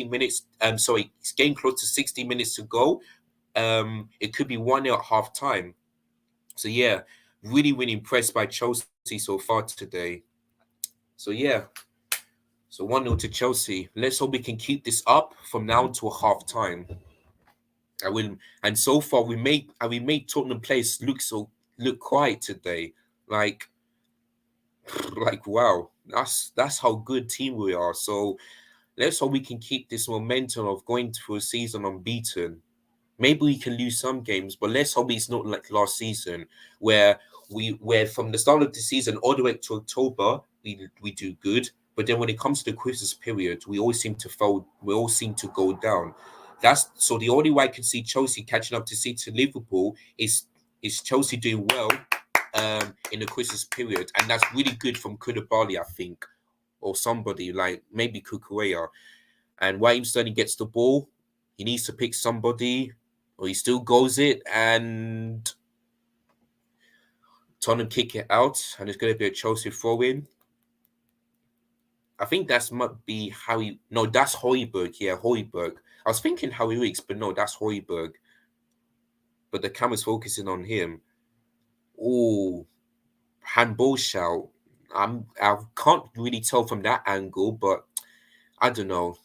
Speaker 1: minutes, it's getting close to 60 minutes to go. It could be 1-0 at half time. So yeah, really, really impressed by Chelsea so far today. So yeah, so 1-0 to Chelsea. Let's hope we can keep this up from now to a half time. And so far we made Tottenham players look quiet today. Like like wow, that's how good team we are. So let's hope we can keep this momentum of going through a season unbeaten. Maybe we can lose some games, but let's hope it's not like last season where from the start of the season all the way to October we do good, but then when it comes to the Christmas period, we always seem to fall. We all seem to go down. That's so the only way I can see Chelsea catching up to City and Liverpool is Chelsea doing well in the Christmas period, and that's really good from Koulibaly, I think, or somebody like maybe Kukurea. And Raheem Sterling gets the ball, he needs to pick somebody, or he still goes it, and Tottenham kick it out, and it's going to be a Chelsea throw in. I think that's might be Harry. No, that's Højbjerg. Yeah, Højbjerg. I was thinking Harry Weeks, but no, that's Højbjerg. But the camera's focusing on him. Oh, handball shout. I can't really tell from that angle, but I don't know.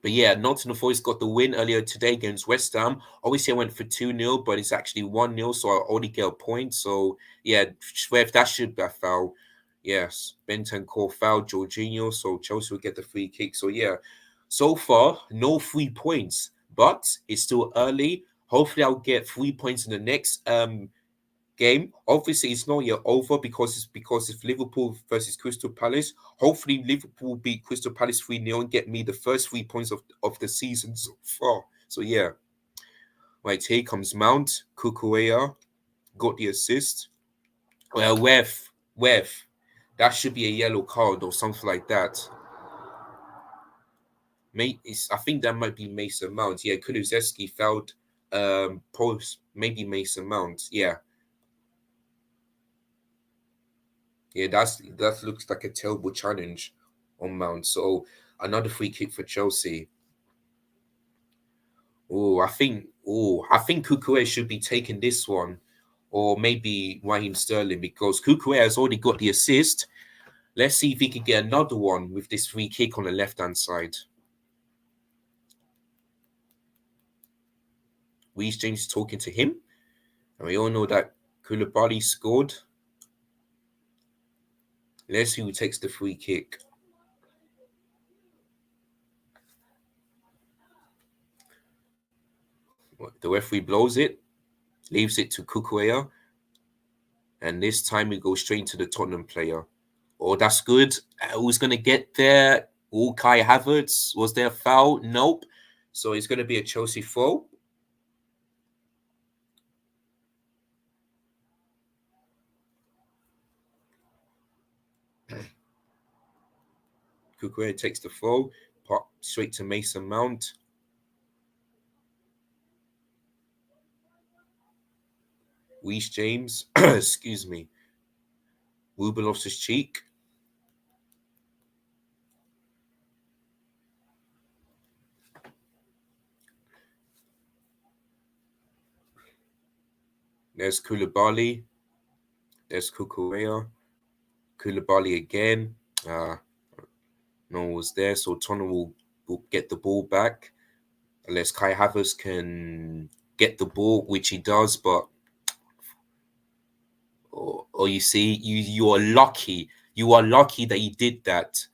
Speaker 1: But yeah, Nottingham Forest got the win earlier today against West Ham. Obviously, I went for 2-0, but it's actually 1-0, so I only get a point. So yeah, swear if that should be a foul. Yes, Bentancur fouled Jorginho, so Chelsea will get the free kick. So yeah, so far, no 3 points, but it's still early. Hopefully, I'll get 3 points in the next game. Obviously, it's not yet over because it's Liverpool versus Crystal Palace. Hopefully, Liverpool beat Crystal Palace 3-0 and get me the first 3 points of the season so far. So yeah, right here comes Mount. Kukurea got the assist. Well, Wef. That should be a yellow card or something like that. I think that might be Mason Mount. Yeah, Kulusevski fouled post maybe Mason Mount. Yeah. Yeah, that looks like a terrible challenge on Mount. So another free kick for Chelsea. I think Kukue should be taking this one, or maybe Raheem Sterling because Kukue has already got the assist. Let's see if he can get another one with this free kick on the left hand side. Reece James is talking to him, and we all know that Koulibaly scored. Let's see who takes the free kick. The referee blows it, leaves it to Kukuea, and this time we go straight to the Tottenham player. Oh, that's good. Who's going to get there? Oh, Kai Havertz. Was there a foul? Nope. So it's going to be a Chelsea foul. Kukurea takes the foul. Pop straight to Mason Mount. Reece James. Excuse me. Ruben Loftus Cheek. There's Koulibaly. There's Kukurea. Koulibaly again. No one was there, so Tottenham will get the ball back unless Kai Havertz can get the ball, which he does. But or you see, you are lucky. You are lucky that you did that.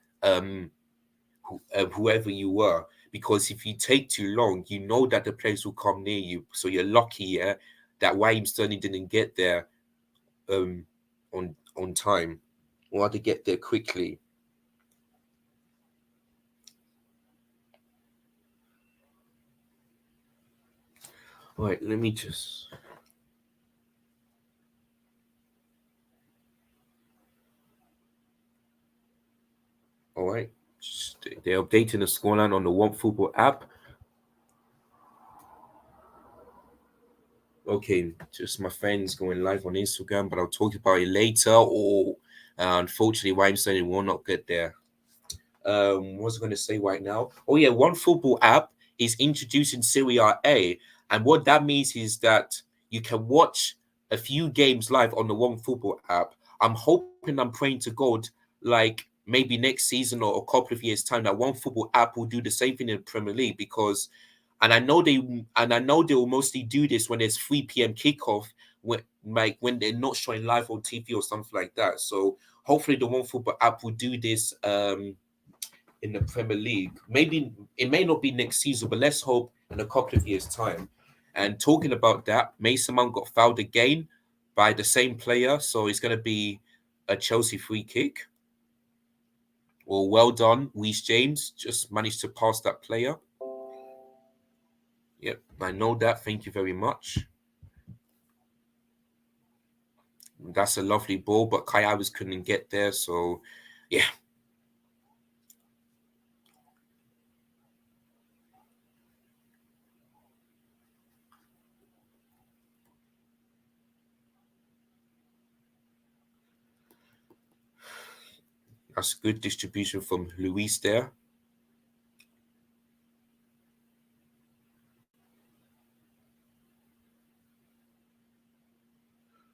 Speaker 1: Whoever you were, because if you take too long, you know that the players will come near you. So you're lucky, yeah, that Raheem Sterling didn't get there um on time, or had to get there quickly. All right, let me just. All right, they're updating the scoreline on the One Football app. Okay, just my friends going live on Instagram, but I'll talk about it later. Or unfortunately, Raheem Sterling will not get there. What was I going to say right now? Oh yeah, One Football app is introducing Serie A, and what that means is that you can watch a few games live on the One Football app. I'm hoping, I'm praying to God, like maybe next season or a couple of years time, that One Football app will do the same thing in the Premier League because, and I know they will mostly do this when there's 3 p.m. kickoff, when they're not showing live on TV or something like that. So hopefully the One Football app will do this. In the Premier League. Maybe it may not be next season, but let's hope in a couple of years' time. And talking about that, Mason Mount got fouled again by the same player, so it's going to be a Chelsea free kick. Well, well done, Reece James. Just managed to pass that player. Yep, I know that. Thank you very much. That's a lovely ball, but Kai Havertz couldn't get there. So, yeah, that's good distribution from Luis there.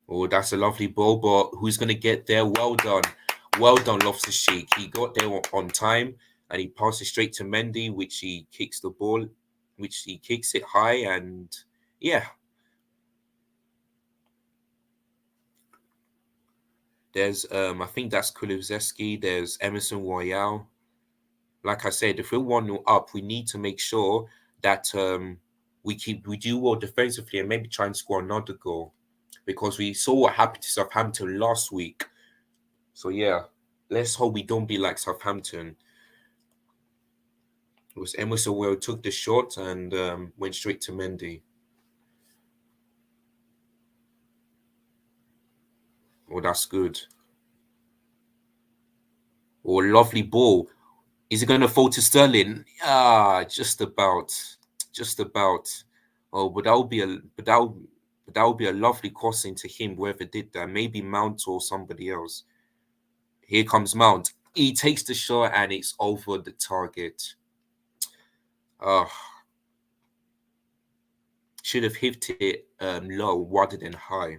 Speaker 1: Oh, that's a lovely ball, but who's going to get there? Well done. Well done, Loftus-Cheek. He got there on time and he passed it straight to Mendy, which he kicks the ball, which he kicks it high. And yeah, there's, I think that's Kulusevski. There's Emerson Royale. Like I said, if we're 1-0 up, we need to make sure that we do well defensively and maybe try and score another goal because we saw what happened to Southampton last week. So yeah, let's hope we don't be like Southampton. It was Emerson Well took the shot and went straight to Mendy. Oh, that's good. Oh, lovely ball. Is it going to fall to Sterling? Ah, just about, just about. Oh, but that would be a, but that would be a lovely crossing to him. Whoever did that, maybe Mount or somebody else. Here comes Mount. He takes the shot and it's over the target. Ah, should have hit it low rather than high.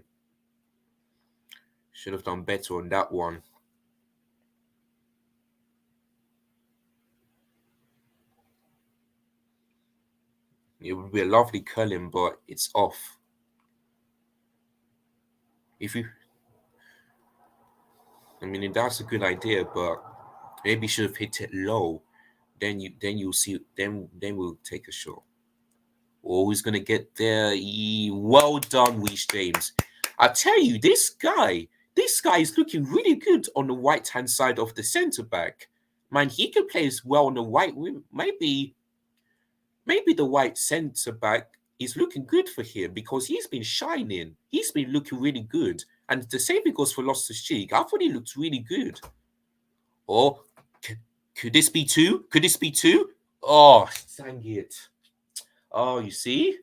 Speaker 1: Should have done better on that one. It would be a lovely curling, but it's off. If you, I mean, that's a good idea, but maybe you should have hit it low. Then you'll see. Then we'll take a shot. Oh, who's gonna get there? Well done, Reece James. I tell you, this guy is looking really good on the right hand side of the centre back. Man, he can play as well on the right wing. Maybe the white centre back is looking good for him because he's been shining. He's been looking really good. And the same thing goes for Loftus-Cheek. I thought he looked really good. Or could this be two? Could this be two? Oh, dang it. Oh, you see?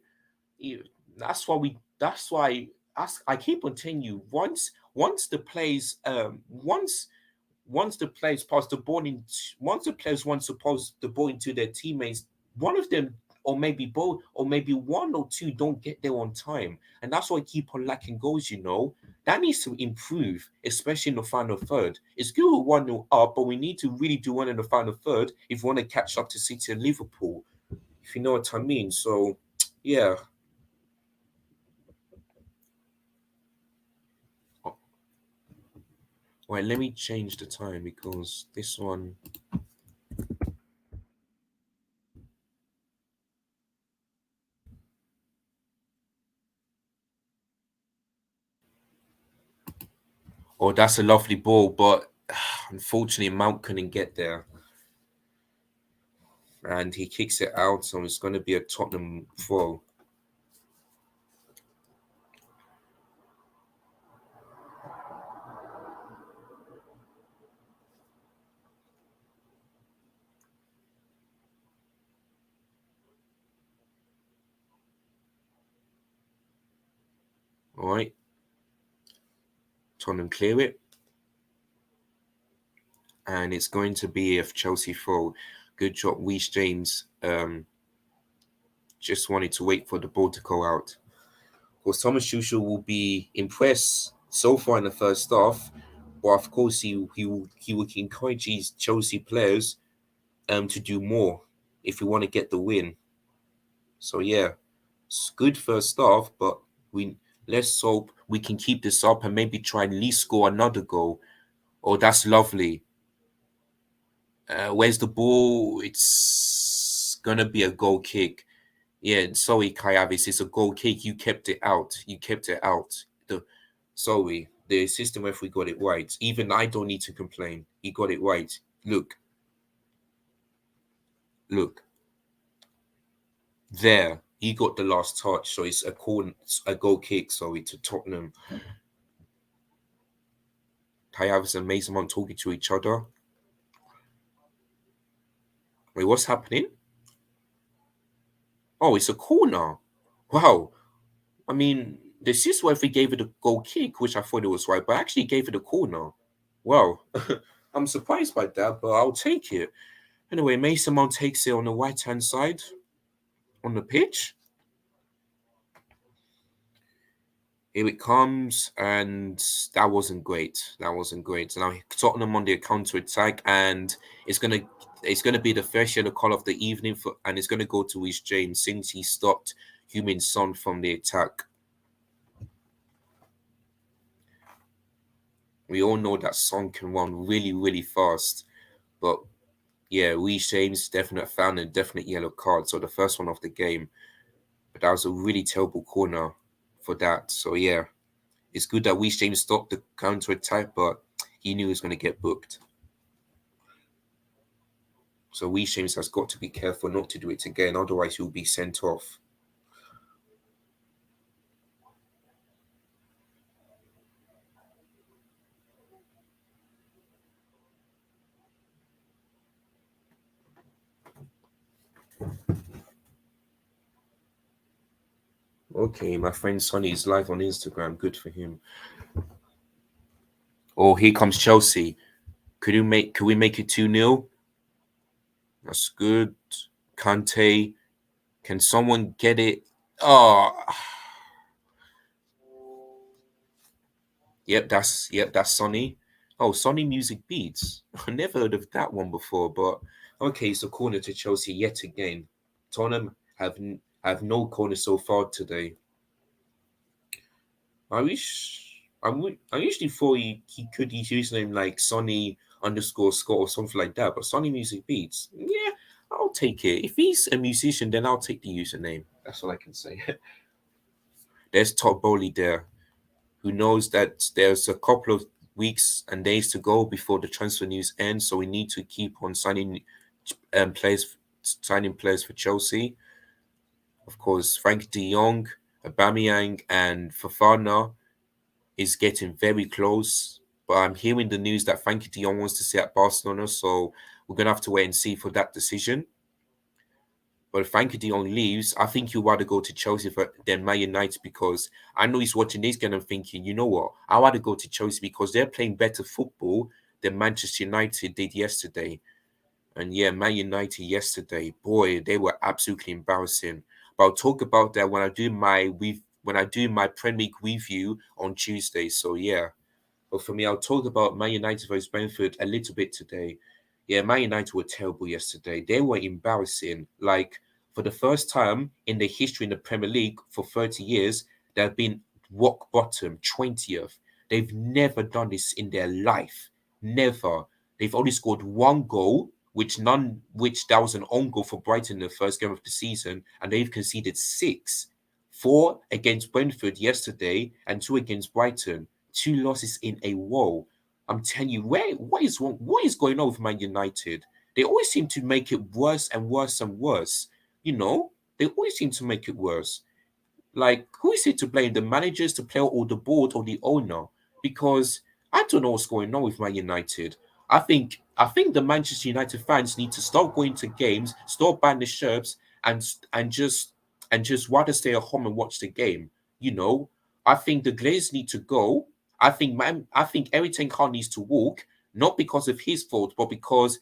Speaker 1: That's why I keep on telling you once the plays once the players pass the ball in, once the players want to pass the ball into their teammates, one of them, or maybe both, or maybe one or two don't get there on time. And that's why I keep on lacking goals, you know. That needs to improve, especially in the final third. It's good with 1-0 up, but we need to really do one in the final third if we want to catch up to City and Liverpool, if you know what I mean. So, yeah. Wait, let me change the time because this one. Oh, that's a lovely ball, but unfortunately, Mount couldn't get there. And he kicks it out, so it's going to be a Tottenham throw. All right. Tottenham clear it. And it's going to be a Chelsea throw. Good job, Reece James. Just wanted to wait for the ball to go out. Of course, Thomas Tuchel will be impressed so far in the first half, but of course he will encourage his Chelsea players to do more if we want to get the win. So yeah, it's good first half, but we let's hope we can keep this up and maybe try and at least score another goal. Oh, that's lovely. Where's the ball? It's gonna be a goal kick. Yeah, sorry, Kayavis, it's a goal kick. You kept it out. You kept it out. Sorry, the system referee got it right. Even I don't need to complain. He got it right. Look, look. There, he got the last touch, so it's a goal kick. Sorry, to Tottenham. Kayavis and Mason Mount talking to each other. Wait, what's happening? Oh, it's a corner. Wow. I mean, the assist referee gave it a goal kick, which I thought it was right, but actually gave it a corner. Wow. I'm surprised by that, but I'll take it. Anyway, Mason Mount takes it on the right hand side on the pitch. Here it comes, and that wasn't great. That wasn't great. So now Tottenham on their counter attack, and it's gonna it's gonna be the first yellow card of the evening for, and it's gonna go to Reece James since he stopped Human Son from the attack. We all know that Son can run really, really fast, but yeah, Reece James definite found a definite yellow card. So the first one of the game, but that was a really terrible corner for that. So yeah, it's good that Reece James stopped the counter attack, but he knew he was going to get booked. So Reece James has got to be careful not to do it again, otherwise he'll be sent off. Okay, my friend Sonny is live on Instagram. Good for him. Oh, here comes Chelsea. Could we make it 2-0? That's good. Kante. Can someone get it? Oh, yep, that's Sonny. Oh, Sonny Music Beats. I never heard of that one before, but okay, so corner to Chelsea yet again. Tottenham have no corner so far today. I wish I usually thought he could use username like Sonny underscore Scott or something like that, but Sonny Music Beats, yeah, I'll take it. If he's a musician, then I'll take the username. That's all I can say. There's Todd Bowley there, who knows that there's a couple of weeks and days to go before the transfer news ends, so we need to keep on players, signing players for Chelsea. Of course, Frank De Jong, Aubameyang, and Fofana is getting very close. But I'm hearing the news that Frankie de Jong wants to stay at Barcelona, so we're gonna have to wait and see for that decision. But if Frankie de Jong leaves, I think he'd rather go to Chelsea than Man United because I know he's watching this game and thinking, you know what, I want to go to Chelsea because they're playing better football than Manchester United did yesterday. And yeah, Man United yesterday, boy, they were absolutely embarrassing. But I'll talk about that when I do my Premier League review on Tuesday. So yeah. But for me, I'll talk about Man United versus Brentford a little bit today. Yeah, Man United were terrible yesterday. They were embarrassing. Like, for the first time in the history in the Premier League for 30 years, they've been rock bottom, 20th. They've never done this in their life. Never. They've only scored one goal, which that was an own goal for Brighton in the first game of the season, and they've conceded six. Four against Brentford yesterday and two against Brighton, two losses in a row. I'm telling you, what is wrong? What is going on with Man United? They always seem to make it worse and worse and worse. You know, they always seem to make it worse. Like, who is it to blame? The managers, the player, or the board, or the owner? Because I don't know what's going on with Man United. I think the Manchester United fans need to start going to games, stop buying the shirts, and and just and just rather stay at home and watch the game. You know, I think the Glazers need to go. I think Eric Ten Hag needs to walk, not because of his fault, but because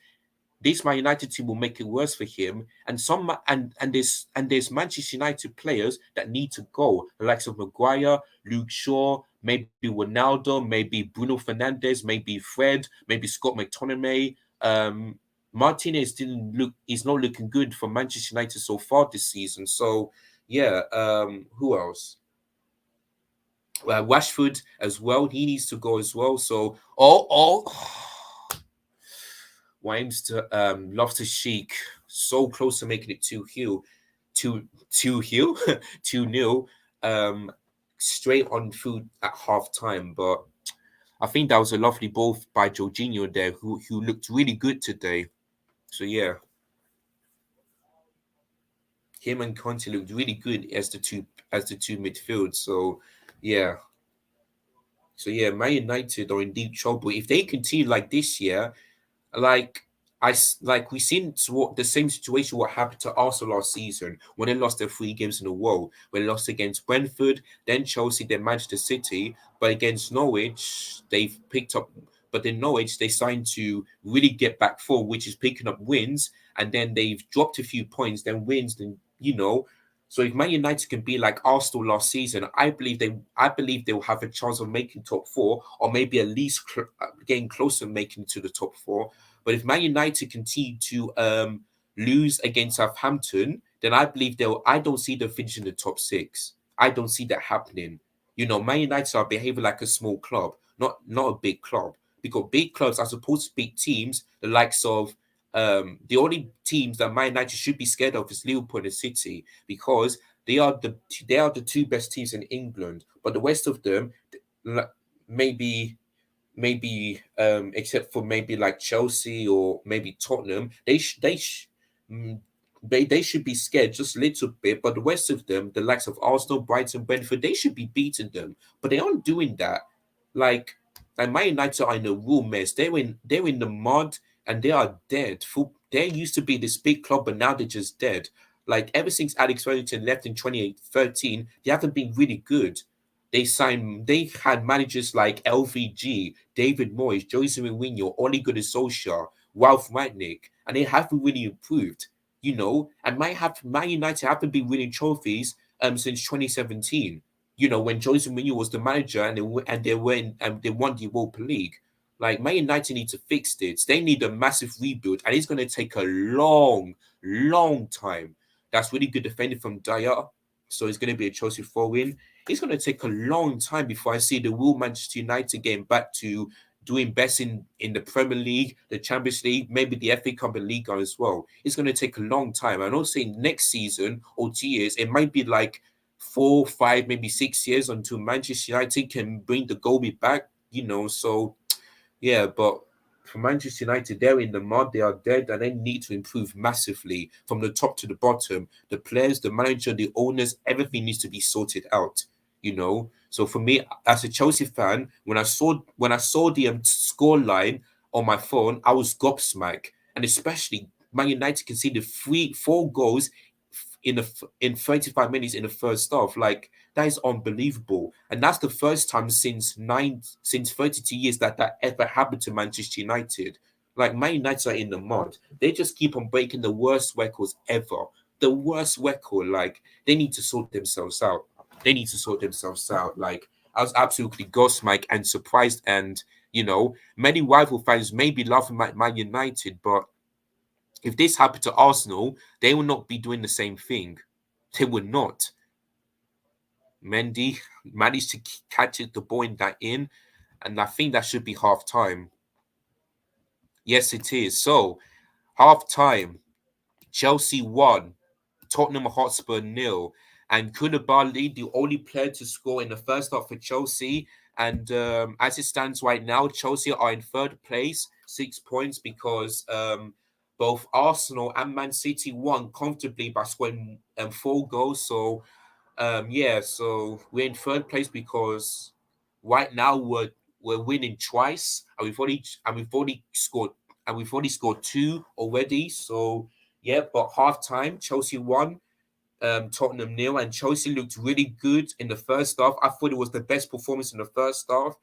Speaker 1: this Man United team will make it worse for him. And there's Manchester United players that need to go, the likes of Maguire, Luke Shaw, maybe Ronaldo, maybe Bruno Fernandes, maybe Fred, maybe Scott McTominay. Martinez didn't look is not looking good for Manchester United so far this season. So yeah, who else? Rashford as well. He needs to go as well. So Wimes to Loftus Cheek, so close to making it 2-0, 2-0, straight on food at half time. But I think that was a lovely ball by Jorginho there, who looked really good today. So yeah, him and Conte looked really good as the two midfield. Yeah, so yeah, Man United are in deep trouble if they continue like this year. Like like we seen what the same situation what happened to Arsenal last season when they lost their three games in a row. When they lost against Brentford, then Chelsea, then Manchester City, but against Norwich they've picked up. But in Norwich they signed to really get back forward, which is picking up wins, and then they've dropped a few points, then wins, then. So if Man United can be like Arsenal last season, I believe they will have a chance of making top four, or maybe at least getting closer, making to the top four. But if Man United continue to lose against Southampton, then I believe they'll. I don't see them finishing the top six. I don't see that happening. Man United are behaving like a small club, not a big club. Because big clubs are supposed to beat teams the likes of the only teams that Man United should be scared of is Liverpool and City, because they are the two best teams in England. But the rest of them, maybe except for maybe like Chelsea or maybe Tottenham, mm, they should be scared just a little bit. But the rest of them, the likes of Arsenal, Brighton, Brentford, they should be beating them. But they aren't doing that. Like like Man United are in a real mess. They're in the mud and they are dead. They used to be this big club, but now they're just dead. Like ever since Alex Ferguson left in 2013, they haven't been really good. They had managers like LVG, David Moyes, Jose Mourinho, Ole Gunnar Solskjaer, Ralph Rangnick, and they haven't really improved. And Man United haven't been winning trophies since 2017. When Jose Mourinho was the manager, and they won the Europa League. Like Man United need to fix this. They need a massive rebuild, and it's going to take a long, long time. That's really good defending from Dyer, so it's going to be a Chelsea throw-in. It's going to take a long time before I see the real Manchester United getting back to doing best in the Premier League, the Champions League, maybe the FA Cup and League as well. It's going to take a long time. I'm not saying next season or 2 years. It might be like 4, 5, maybe 6 years until Manchester United can bring the goalie back. So yeah, but for Manchester United, they're in the mud, they are dead, and they need to improve massively from the top to the bottom. The players, the manager, the owners, everything needs to be sorted out. So for me, as a Chelsea fan, when I saw the score line on my phone, I was gobsmacked, and especially Man United conceded 4 goals in 35 minutes in the first half. Like that is unbelievable, and that's the first time since 32 years that ever happened to Manchester United. Like Man United are in the mud. They just keep on breaking the worst records ever. The worst record. Like they need to sort themselves out. They need to sort themselves out. Like I was absolutely gobsmacked and surprised, and many rival fans may be laughing at Man United, but if this happened to Arsenal, they will not be doing the same thing. They would not. Mendy managed to catch the ball in that and I think that should be half time. Yes, it is. So, half time, Chelsea won, Tottenham Hotspur nil, and Koulibaly, the only player to score in the first half for Chelsea. And as it stands right now, Chelsea are in third place, 6 points, because both Arsenal and Man City won comfortably by scoring 4 goals. So yeah, so we're in third place because right now we're winning twice, and we've already scored 2 already. So yeah, but half time Chelsea won, Tottenham nil, and Chelsea looked really good in the first half. I thought it was the best performance in the first half.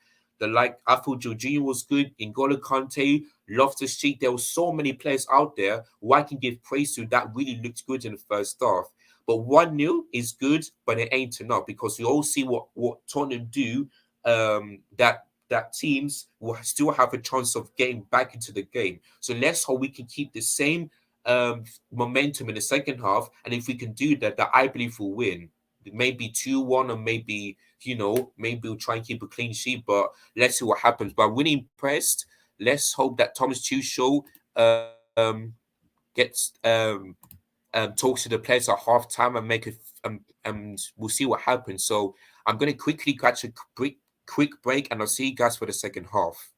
Speaker 1: I thought Jorginho was good, N'Golo Kante, Loftus-Cheek. There were so many players out there who I can give praise to that really looked good in the first half. But 1-0 is good, but it ain't enough, because we all see what Tottenham do. That teams will still have a chance of getting back into the game. So let's hope we can keep the same momentum in the second half, and if we can do that, I believe we'll win. Maybe 2-1, or maybe we'll try and keep a clean sheet. But let's see what happens. But I'm really impressed. Let's hope that Thomas Tuchel gets talks to the players at half time and and we'll see what happens. So I'm going to quickly catch a quick break, and I'll see you guys for the second half.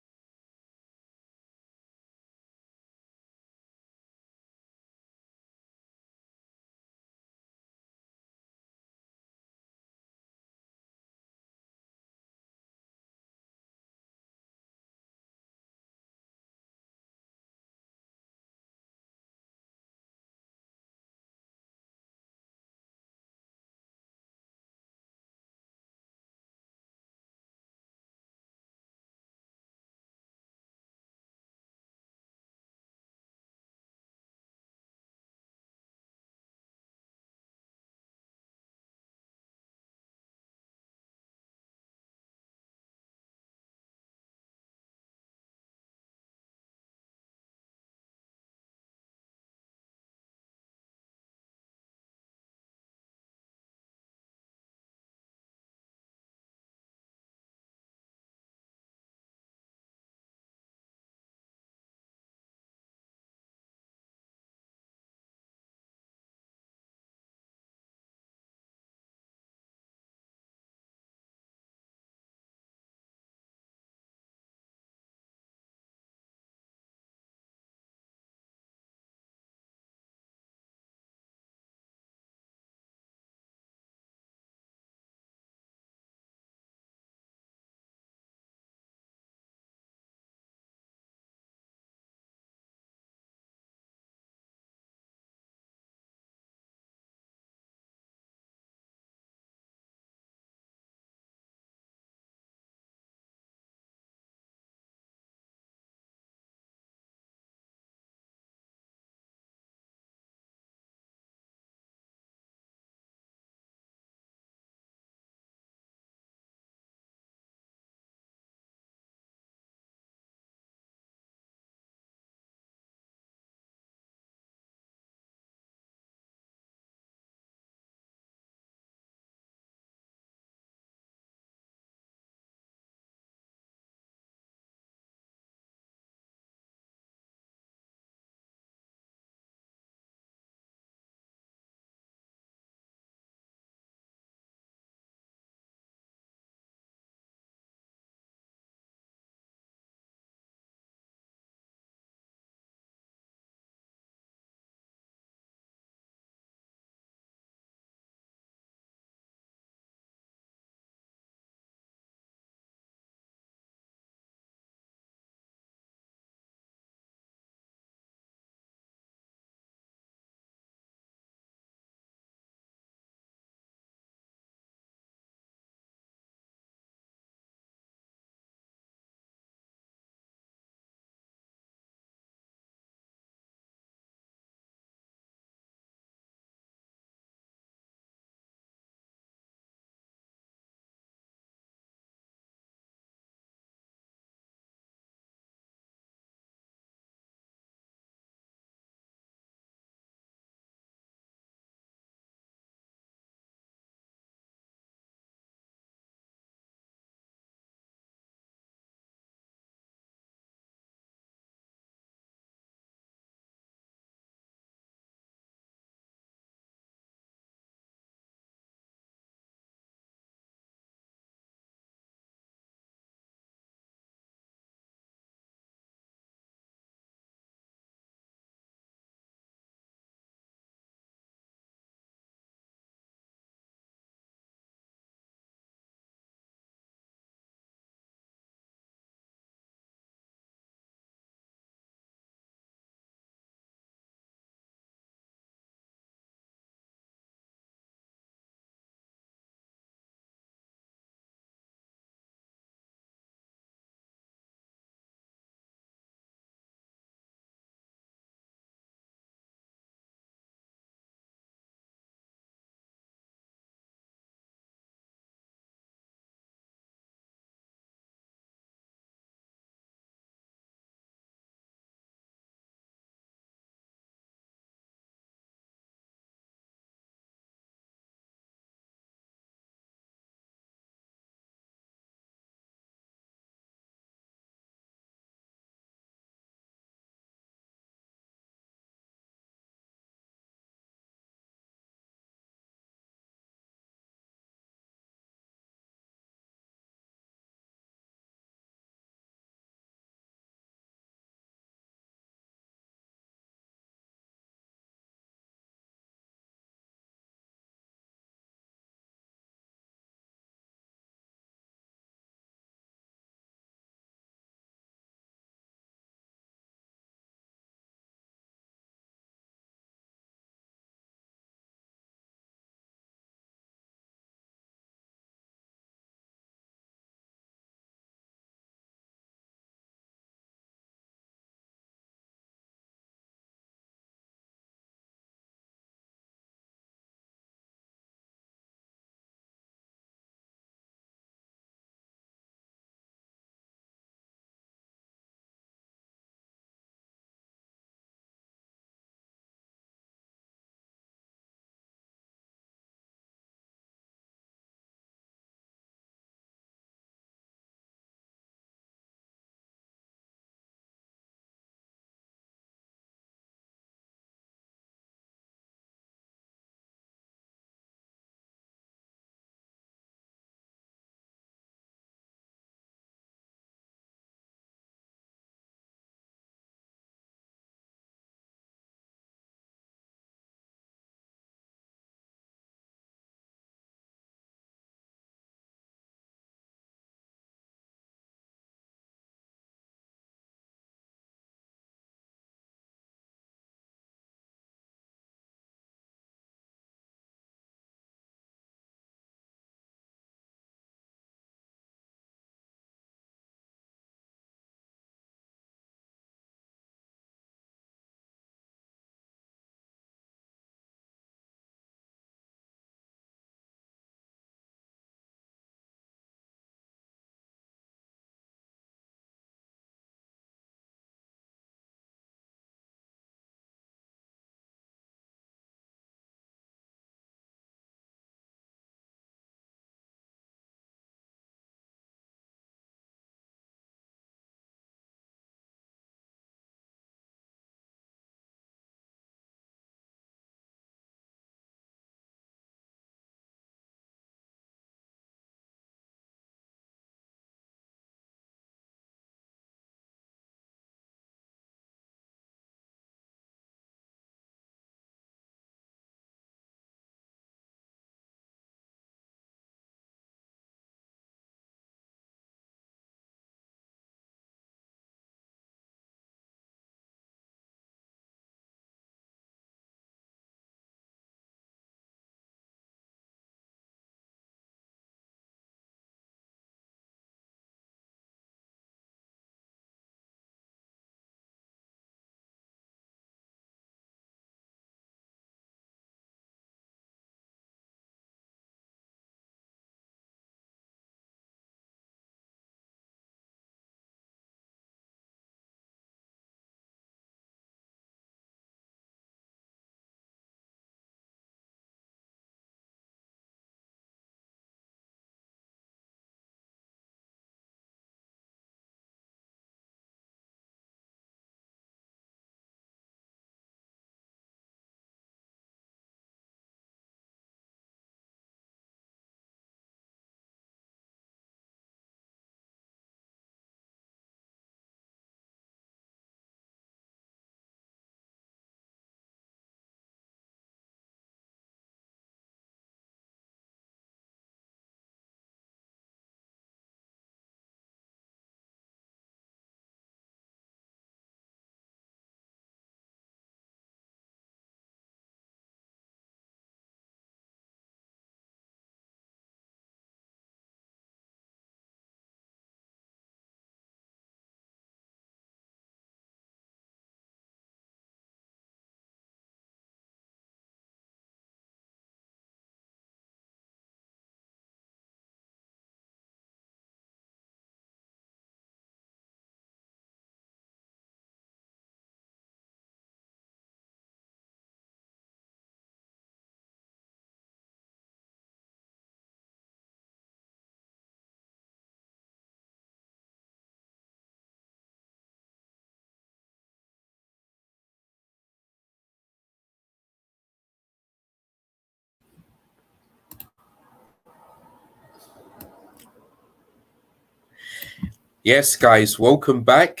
Speaker 1: Yes, guys, welcome back.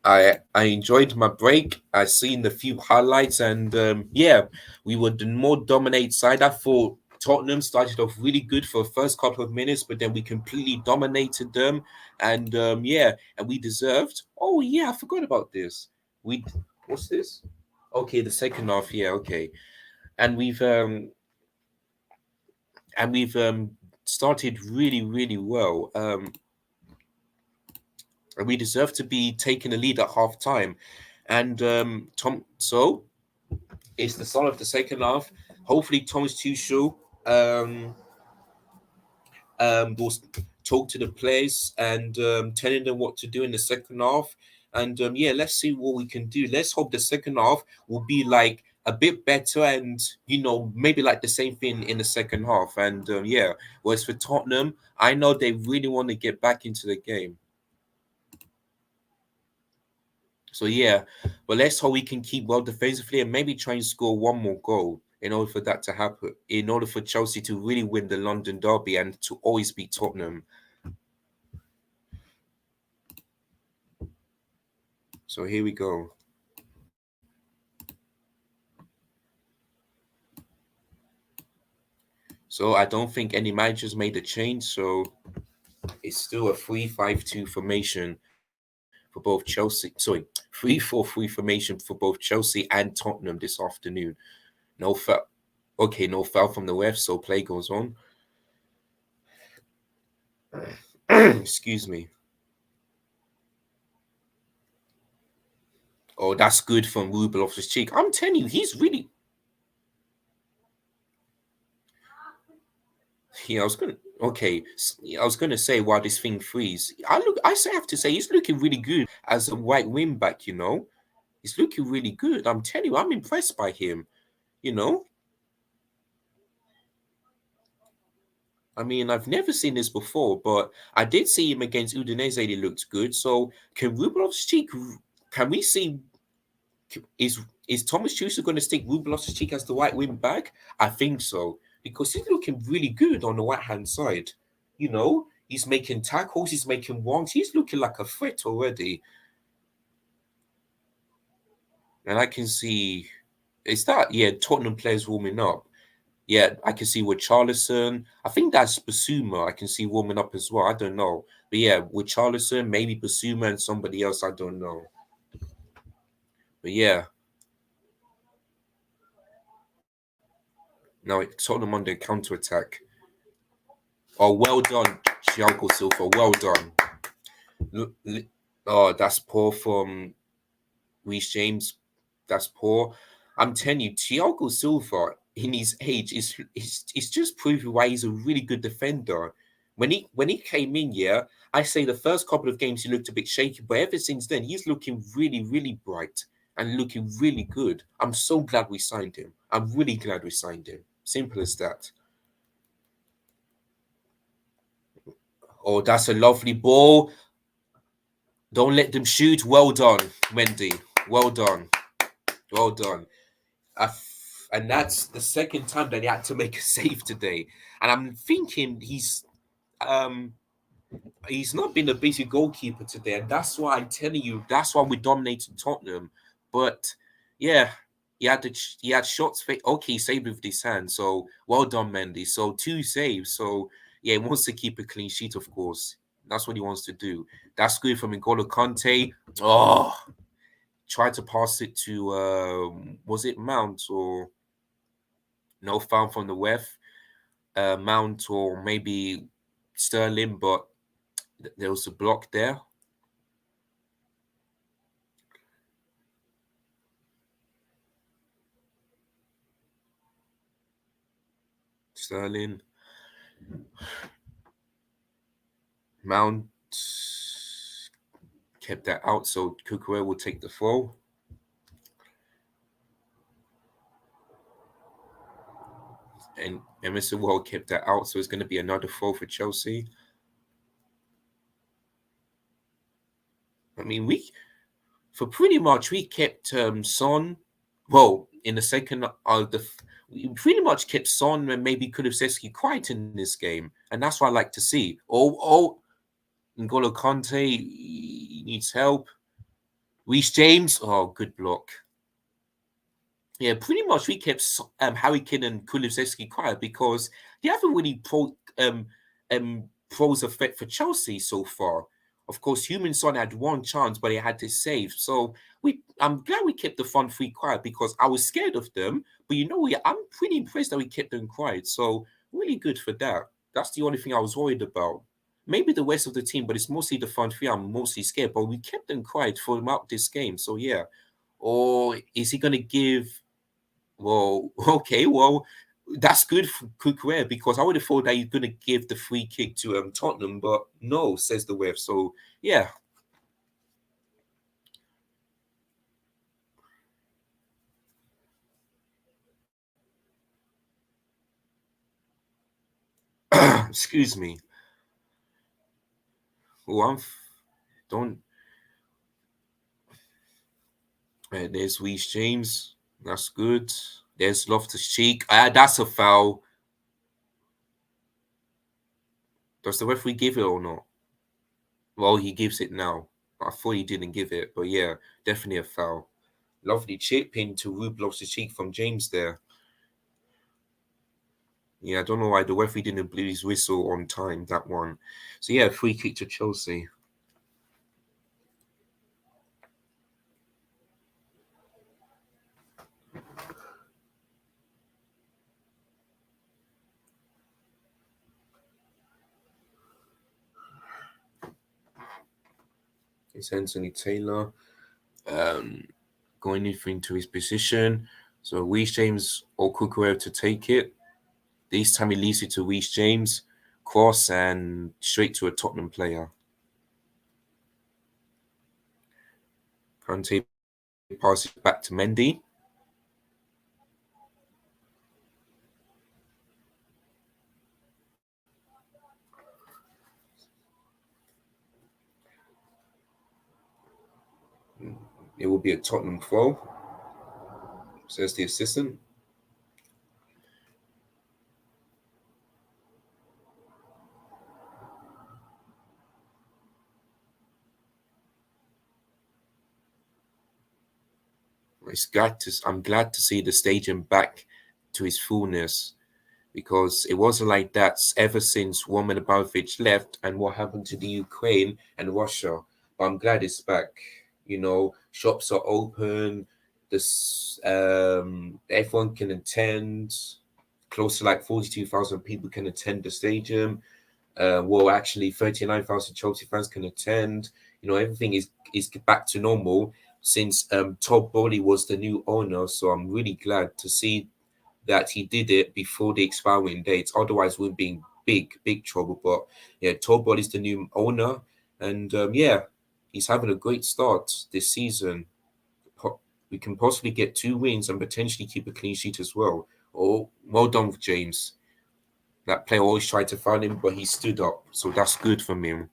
Speaker 1: I enjoyed my break. I seen the few highlights, and yeah, we were the more dominate side. I thought Tottenham started off really good for the first couple of minutes, but then we completely dominated them, and yeah, and we deserved. Oh yeah, I forgot about this. We what's this? Okay, the second half. Yeah, okay, and we've started really well. And we deserve to be taking the lead at half time. And so it's the start of the second half. Hopefully, Thomas Tuchel um, will talk to the players and telling them what to do in the second half. And yeah, let's see what we can do. Let's hope the second half will be like a bit better and maybe like the same thing in the second half. And yeah, whereas for Tottenham, I know they really want to get back into the game. So yeah, but let's hope we can keep well defensively and maybe try and score one more goal in order for that to happen. In order for Chelsea to really win the London derby and to always beat Tottenham. So here we go. So I don't think any managers made a change. So it's still a 3-5-2 formation for both Chelsea. Sorry, 3-4-3 formation for both Chelsea and Tottenham this afternoon. No foul. Okay, no foul from the ref. So play goes on. Excuse me. Oh, that's good from Ruben off his cheek. I'm telling you, he's really. Yeah, I was gonna. Okay, I was gonna say while this thing freeze, have to say he's looking really good as a white wing back. He's looking really good. I'm telling you, I'm impressed by him. You know, I mean, I've never seen this before, but I did see him against Udinese. He looked good. So can Rubelov's cheek? Can we see? Is Thomas Tuchel going to stick Ruben Loftus-Cheek as the right wing back? I think so because he's looking really good on the right hand side. He's making tackles, he's making runs, he's looking like a threat already. And I can see is that Tottenham players warming up. Yeah, I can see with Charlison. I think that's Basuma. I can see warming up as well. I don't know, but yeah, with Charlison, maybe Basuma and somebody else. I don't know, but yeah. Now Tottenham under counter attack. Oh, well done, Thiago Silva. Well done. Oh, that's poor from Reece James. That's poor. I'm telling you, Thiago Silva in his age is just proving why he's a really good defender. When he came in, yeah, I say the first couple of games he looked a bit shaky, but ever since then he's looking really bright and looking really good. I'm so glad we signed him. I'm really glad we signed him. Simple as that. Oh, that's a lovely ball. Don't let them shoot. Well done, Wendy. Well done. Well done. And that's the second time that he had to make a save today. And I'm thinking um he's not been a basic goalkeeper today, and that's why I'm telling you that's why we dominated Tottenham. But yeah, he had shots. Okay, he saved with his hand. So well done, Mendy. So two saves. So yeah, he wants to keep a clean sheet, of course. That's what he wants to do. That's good from N'Golo Kante. Oh, tried to pass it to was it Mount or no foul from the ref, Mount or maybe Sterling, but there was a block there. Sterling, Mount kept that out, so Kukurea will take the throw. And Emerson Well kept that out, so it's going to be another throw for Chelsea. I mean, for pretty much we kept Son. Well, in the second, we pretty much kept Son and maybe Kulusevski quiet in this game, and that's what I like to see. Oh, N'Golo Kante, he needs help. Reece James, oh, good block. Yeah, pretty much we kept Harry Kane and Kulusevski quiet because they haven't really pros effect for Chelsea so far. Of course, Human Son had one chance, but he had to save. So I'm glad we kept the front three quiet because I was scared of them. But I'm pretty impressed that we kept them quiet. So really good for that. That's the only thing I was worried about. Maybe the rest of the team, but it's mostly the front three. I'm mostly scared. But we kept them quiet throughout this game. So yeah. Or is he going to give well, okay, well, that's good for Kukurea because I would have thought that he's going to give the free kick to Tottenham, but no, says the ref. So, yeah. Excuse me. Oh, don't. There's Reece James. That's good. There's Loftus Cheek. That's a foul. Does the referee give it or not? Well, he gives it now. I thought he didn't give it, but yeah, definitely a foul. Lovely chip into Rube Loftus Cheek from James there. Yeah, I don't know why the referee didn't blow his whistle on time, that one. So yeah, free kick to Chelsea. It's Anthony Taylor um, going into his position. So Reece James or Cucurella to take it. This time he leaves it to Reece James, cross and straight to a Tottenham player. Kante passes back to Mendy. It will be a Tottenham throw, says the assistant. I'm glad to see the stadium back to its fullness because it wasn't like that ever since Roman Abramovich left and what happened to the Ukraine and Russia. But I'm glad it's back. Shops are open. Everyone can attend. Close to like 42,000 people can attend the stadium. Well, actually, 39,000 Chelsea fans can attend. Everything is back to normal since Todd Bowley was the new owner. So I'm really glad to see that he did it before the expiring dates. Otherwise, we'd be in big trouble. But yeah, Todd Bowley is the new owner, and yeah, he's having a great start this season. We can possibly get 2 wins and potentially keep a clean sheet as well. Oh, well done with James. That player always tried to foul him, but he stood up. So that's good from him.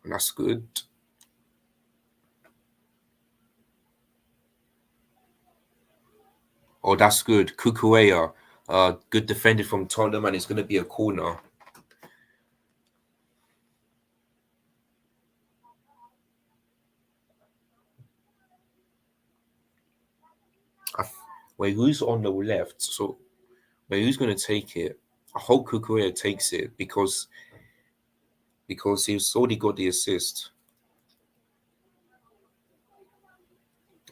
Speaker 1: That's good. Oh, that's good. Kukurea, good defender from Tottenham, and it's going to be a corner. Wait, who's on the left? So, wait, who's going to take it? I hope Kukurea takes it because he's already got the assist.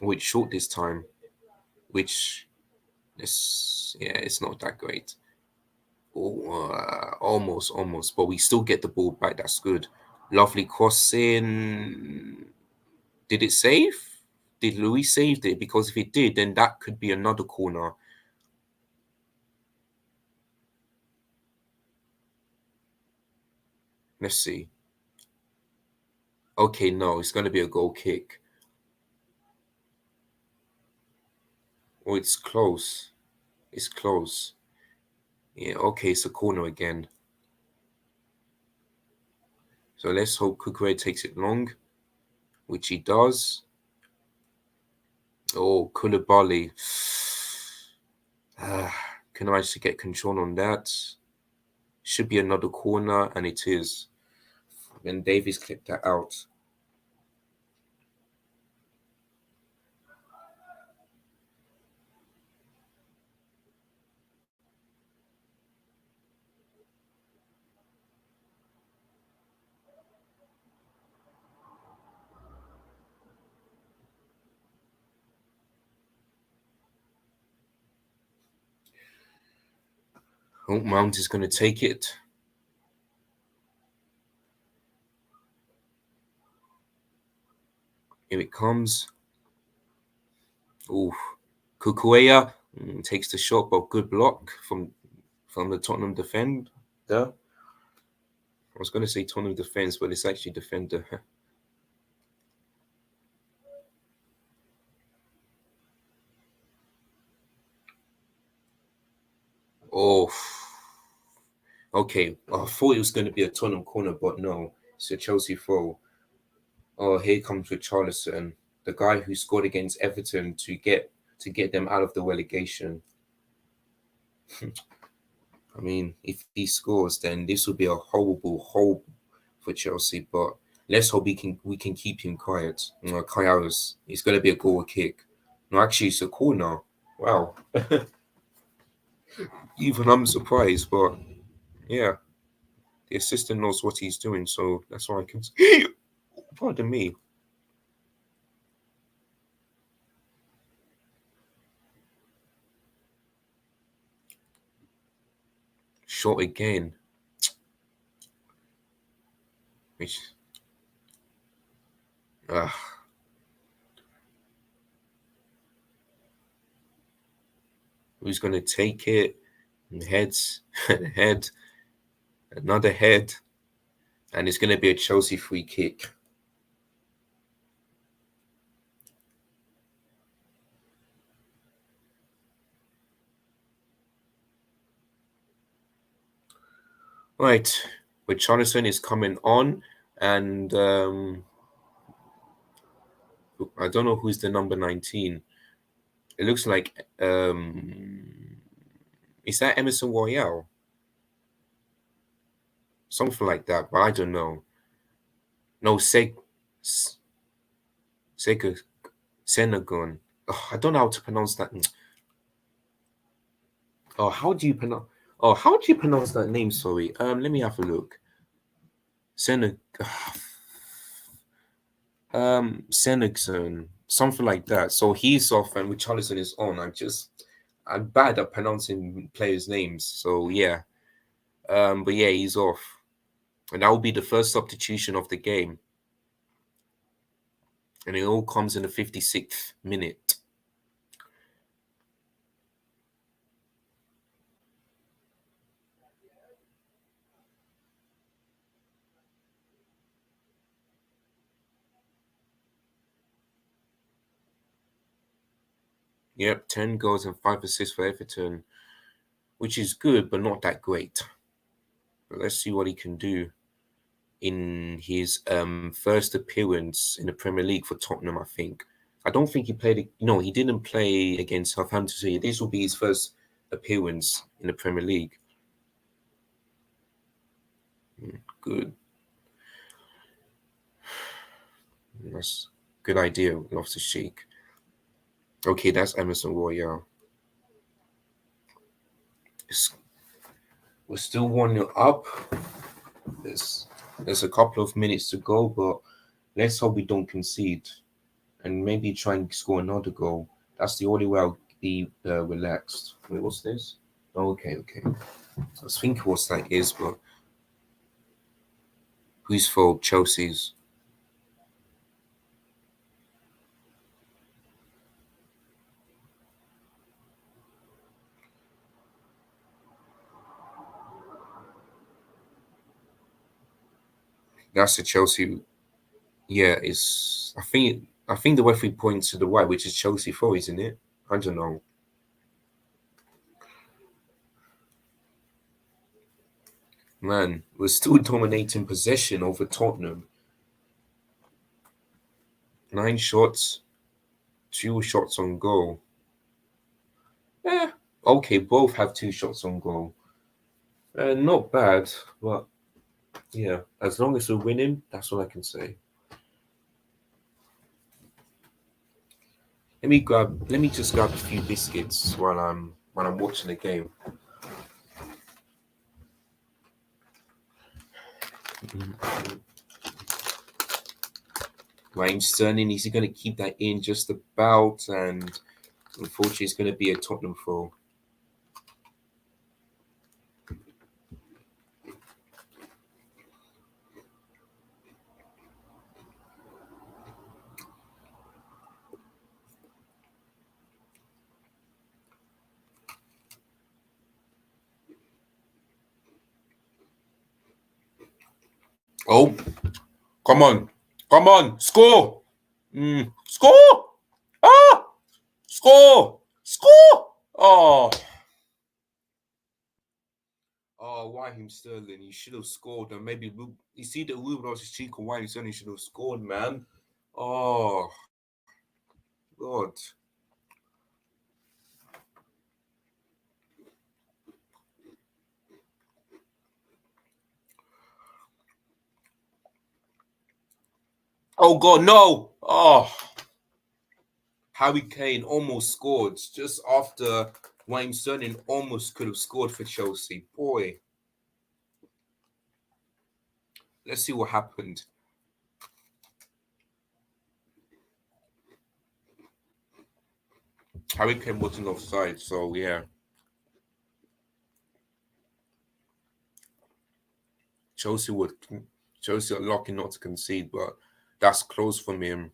Speaker 1: Which short this time, which is yeah, it's not that great. Oh, almost, but we still get the ball back. That's good. Lovely crossing. Did it save? Did Louis save it? Because if it did, then that could be another corner. Let's see. Okay, no, it's going to be a goal kick. Oh, it's close. It's close. Yeah, okay, it's a corner again. So let's hope Kukure takes it long, which he does. Oh, Koulibaly. Can I manage to get control on that? Should be another corner, and it is. And Davies clipped that out. Oh, Mount is going to take it. Here it comes. Ooh, Kukuea takes the shot, but good block from the Tottenham defender. I was going to say Tottenham defense, but it's actually defender. Oh, okay. I thought it was going to be a Tottenham corner, but no, it's a Chelsea throw. Oh, here comes Richarlison, the guy who scored against Everton to get them out of the relegation. I mean, if he scores, then this will be a horrible hole for Chelsea. But let's hope we can keep him quiet. Kaya's it's going to be a goal kick. No, actually, it's a corner. Wow. Even I'm surprised, but yeah, the assistant knows what he's doing, so that's why I can. Pardon me. Shot again. Which ah, who's going to take it? Heads, head, another head, and it's going to be a Chelsea free kick. Right, with Jonathan is coming on, and I don't know who's the number 19. It looks like is that Emerson Royale? Something like that, but I don't know. No, Sega Senegon. Oh, I don't know how to pronounce that. Oh, how do you pronounce? Oh, how do you pronounce that name? Sorry. Let me have a look. Seneg. Senegson, something like that. So he's off, and Richarlison is on. I'm bad at pronouncing players' names. So yeah. But yeah, he's off, and that will be the first substitution of the game, and it all comes in the 56th minute. Yep, 10 goals and 5 assists for Everton, which is good, but not that great. But let's see what he can do in his first appearance in the Premier League for Tottenham, I think. I don't think he played. No, he didn't play against Southampton. So this will be his first appearance in the Premier League. Good. That's a good idea. Loves to shake. Okay, that's Emerson Royale. It's, we're still 1-0 up. There's there's a couple of minutes to go, but let's hope we don't concede and maybe try and score another goal. That's the only way I'll be relaxed. Wait, what's this? Okay, okay. I was thinking what that is, but who's for Chelsea's? That's the Chelsea. Yeah, it's. I think the referee points to the right, which is Chelsea for, isn't it? I don't know. Man, we're still dominating possession over Tottenham. 9 shots, 2 shots on goal. Eh, okay, both have 2 shots on goal. Not bad, but yeah, as long as we're winning, that's all I can say. Let me just grab a few biscuits while I'm watching the game. Raheem Sterling, is he going to keep that in just about? And unfortunately, it's going to be a Tottenham foul. Oh, come on, score! Score! Ah, score! Oh, Raheem Sterling, you should have scored, and maybe you see the Ruben Loftus Cheek or Raheem Sterling should have scored, man. Oh, God. Oh God, no! Oh, Harry Kane almost scored just after Wayne Sterling almost could have scored for Chelsea. Boy, let's see what happened. Harry Kane wasn't offside, so yeah. Chelsea would Chelsea are lucky not to concede, but that's close for me. And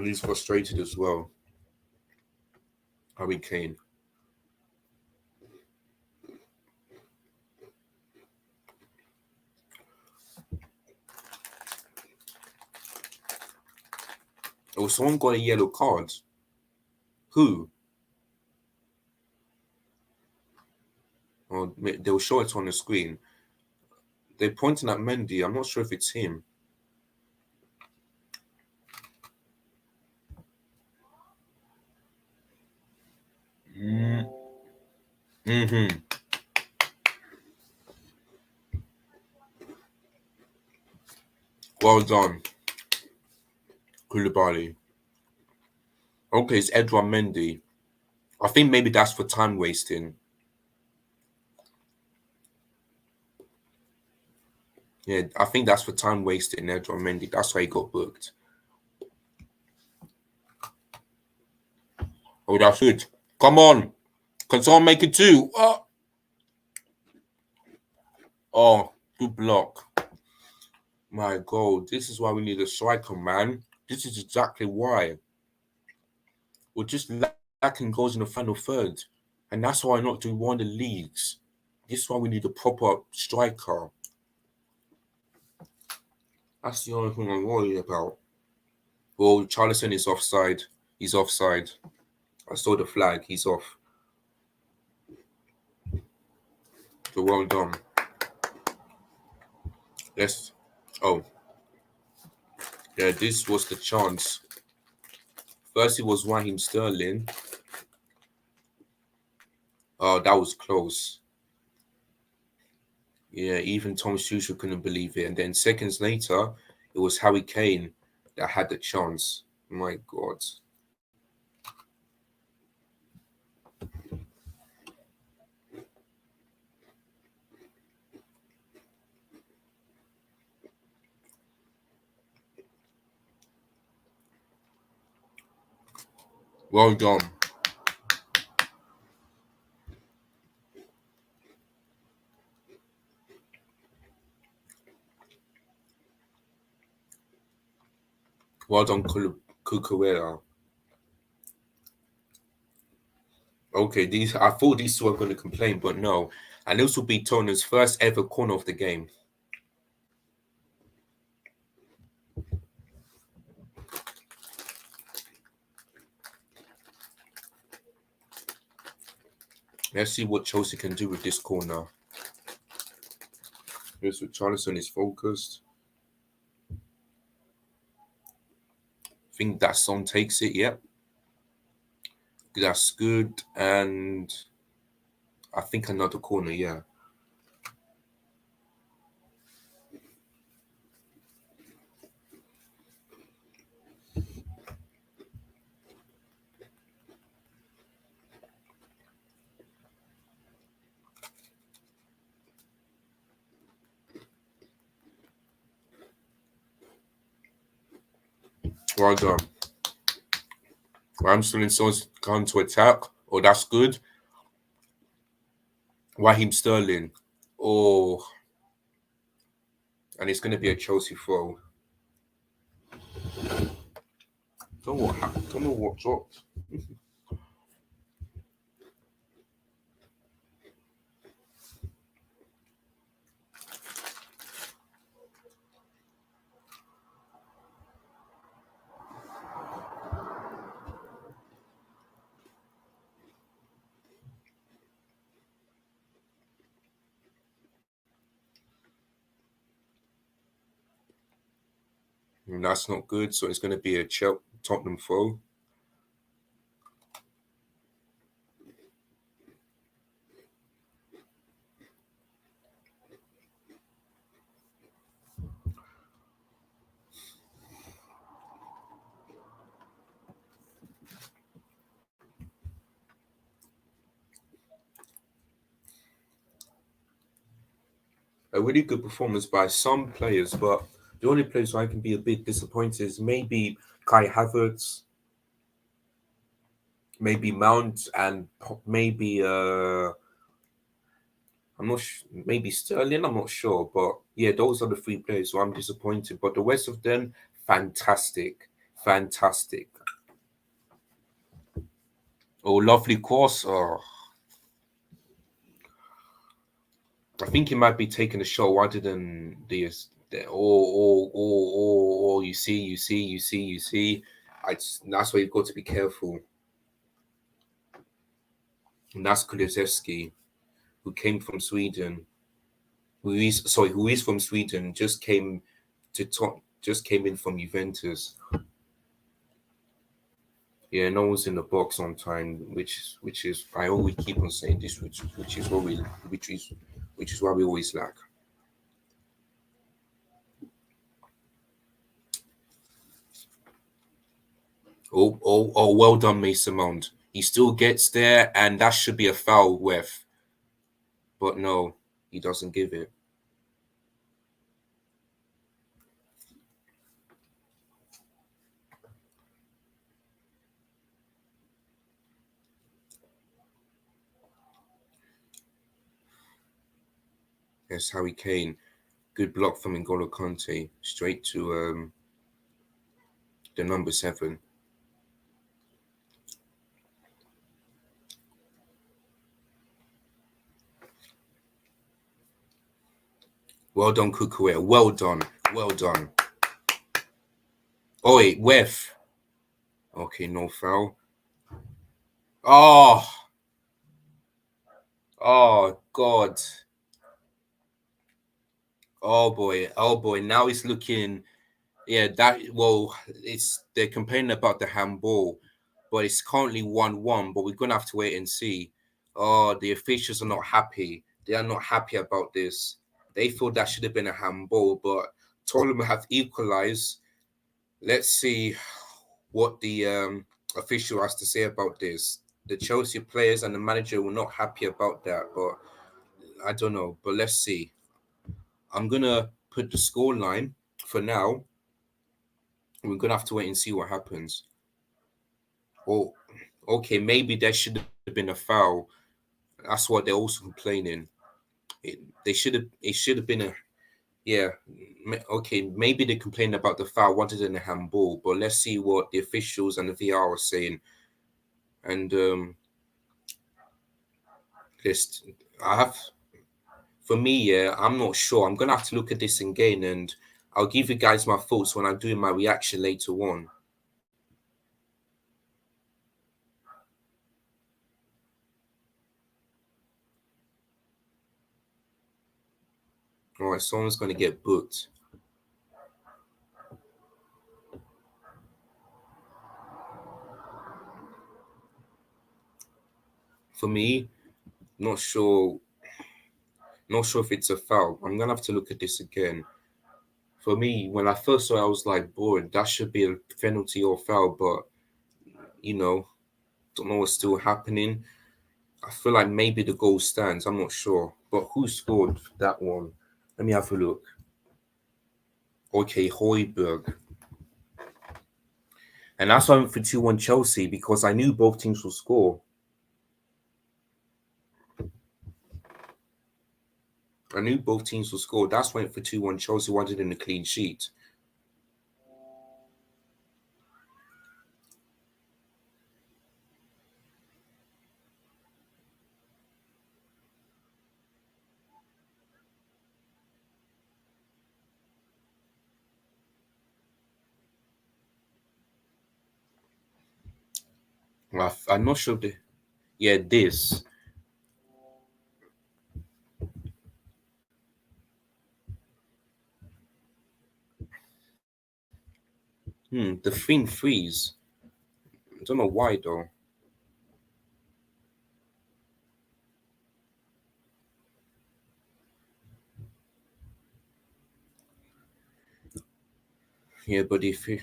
Speaker 1: he's frustrated as well. Harry Kane. Oh, someone got a yellow card. Who? Oh, they'll show it on the screen. They're pointing at Mendy. I'm not sure if it's him. Mm-hmm. Well done, Koulibaly. Okay, it's Edouard Mendy. I think maybe that's for time wasting. Yeah, I think that's for time wasting Edouard Mendy. That's why he got booked. Oh, that's it. Come on. Can someone make it two? Oh, good block. My God, this is why we need a striker, man. This is exactly why. We're just lacking goals in the final third. And that's why not to won the leagues. This is why we need a proper striker. That's the only thing I'm worried about. Well, Charlison is offside. He's offside. I saw the flag. He's off. So well done. Let's. Oh, yeah, this was the chance. First, it was Raheem Sterling. Oh, that was close. Yeah, even Thomas Tuchel couldn't believe it. And then seconds later, it was Harry Kane that had the chance. My God. Well done. Well done, Cucurella. Okay, I thought these two were going to complain, but no. And this will be Tottenham's first ever corner of the game. Let's see what Chelsea can do with this corner. Here's what Charlison is focused. I think that Son takes it. Yep. That's good. And I think another corner. Yeah. Well done. Ramsdale and Son's come to attack. Oh, that's good. Raheem Sterling. Oh, and it's going to be a Chelsea throw. Don't know what happened. Don't know what dropped. And that's not good. So it's going to be a Tottenham throw. A really good performance by some players, but the only place where I can be a bit disappointed is maybe Kai Havertz, maybe Mount, and maybe I'm not maybe Sterling. I'm not sure, but yeah, those are the three players. So I'm disappointed, but the rest of them, fantastic, fantastic. Oh, lovely course. Oh, I think he might be taking a shot rather than you see. That's why you've got to be careful. And that's Kulusevski, who came from Sweden. Who is from Sweden, just came in from Juventus. Yeah, no one's in the box on time, which is I always keep on saying this, which is what we which is why we always lack. Oh, well done, Mason Mount. He still gets there, and that should be a foul, ref. But no, he doesn't give it. Yes, Harry Kane. Good block from N'Golo Kante. Straight to the number 7. Well done, Kukuea. Well done. Well done. Oh, wait, ref. Okay, no foul. Oh, oh, God. Oh, boy. Oh, boy. Now it's looking. Yeah, they're complaining about the handball, but it's currently 1-1, but we're going to have to wait and see. Oh, the officials are not happy. They are not happy about this. They thought that should have been a handball, but Tottenham have equalized. Let's see what the official has to say about this. The Chelsea players and the manager were not happy about that, but I don't know. But let's see. I'm gonna put the score line for now. We're gonna have to wait and see what happens. Oh, okay, maybe there should have been a foul. That's what they're also complaining. They should have. It should have been a. Yeah. Okay, maybe they complain about the foul rather than a handball. But let's see what the officials and the VR are saying. And this, I have. For me, yeah, I'm not sure. I'm gonna have to look at this again, and I'll give you guys my thoughts when I'm doing my reaction later on. All right, someone's going to get booked. For me, not sure. Not sure if it's a foul. I'm gonna have to look at this again. For me, when I first saw it, I was like, boy, that should be a penalty or foul, but you know, don't know what's still happening. I feel like maybe the goal stands. I'm not sure. But who scored that one? Let me have a look. Okay, Hoiberg. And that's why I went for 2-1 Chelsea because I knew both teams will score. I knew both teams will score. That's why I went for 2-1 Chelsea wanted in a clean sheet. I'm not sure. Yeah, this. The thing freeze. I don't know why though. Yeah, but if you,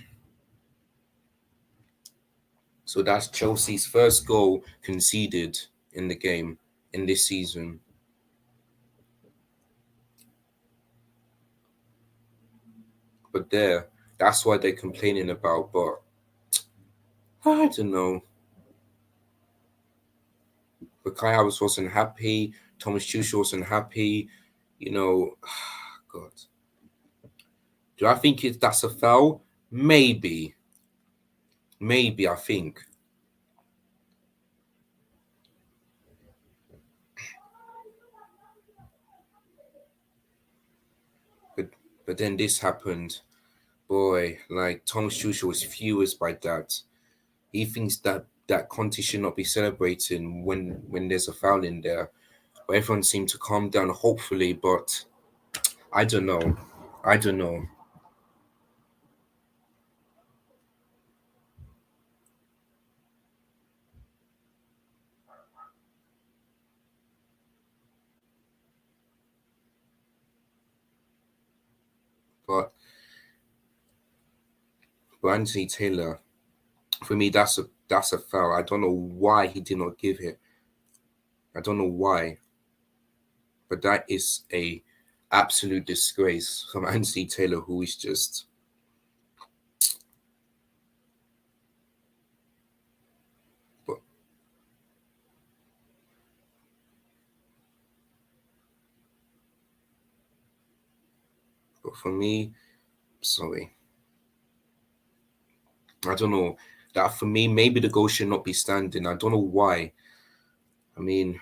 Speaker 1: so that's Chelsea's first goal conceded in the game in this season. But that's what they're complaining about. But I don't know. But Kai Havertz wasn't happy. Thomas Tuchel wasn't happy. You know, God. Do I think that's a foul? Maybe. Maybe, I think. But but then this happened. Boy, like Thomas Tuchel was furious by that. He thinks that Conte should not be celebrating when there's a foul in there. But everyone seemed to calm down, hopefully. But I don't know. I don't know. But Anthony Taylor, for me, that's a foul. I don't know why he did not give it. I don't know why, but that is a absolute disgrace from Anthony Taylor, who is just. But, but for me, sorry, I don't know. That for me, maybe the goal should not be standing. I don't know why. I mean,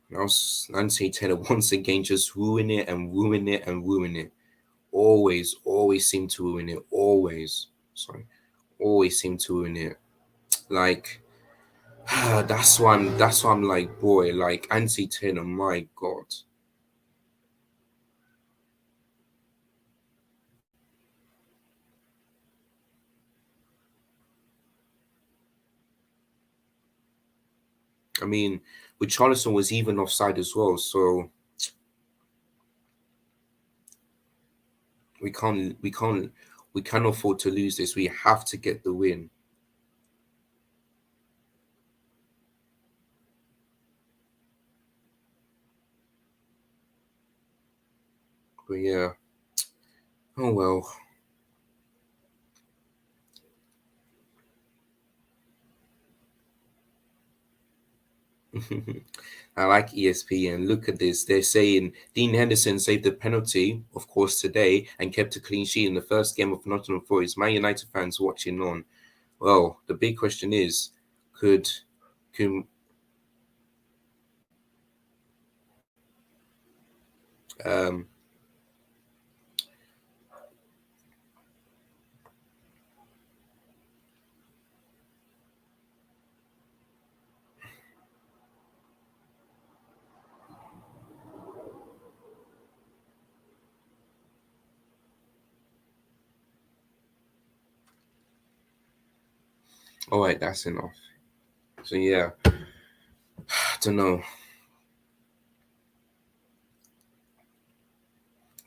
Speaker 1: now Anthony Taylor once again just ruin it and ruin it and ruin it. Always seem to ruin it. Always seem to ruin it. Like that's why I'm like, boy, like Anthony Taylor, my God. I mean, with Charleston was even offside as well, so we can't afford to lose this. We have to get the win. But yeah, oh well. I like ESPN. Look at this. They're saying Dean Henderson saved the penalty, of course, today and kept a clean sheet in the first game of Nottingham Forest. Man United fans watching on. Well, the big question is, could could um All right, that's enough. So yeah, I don't know.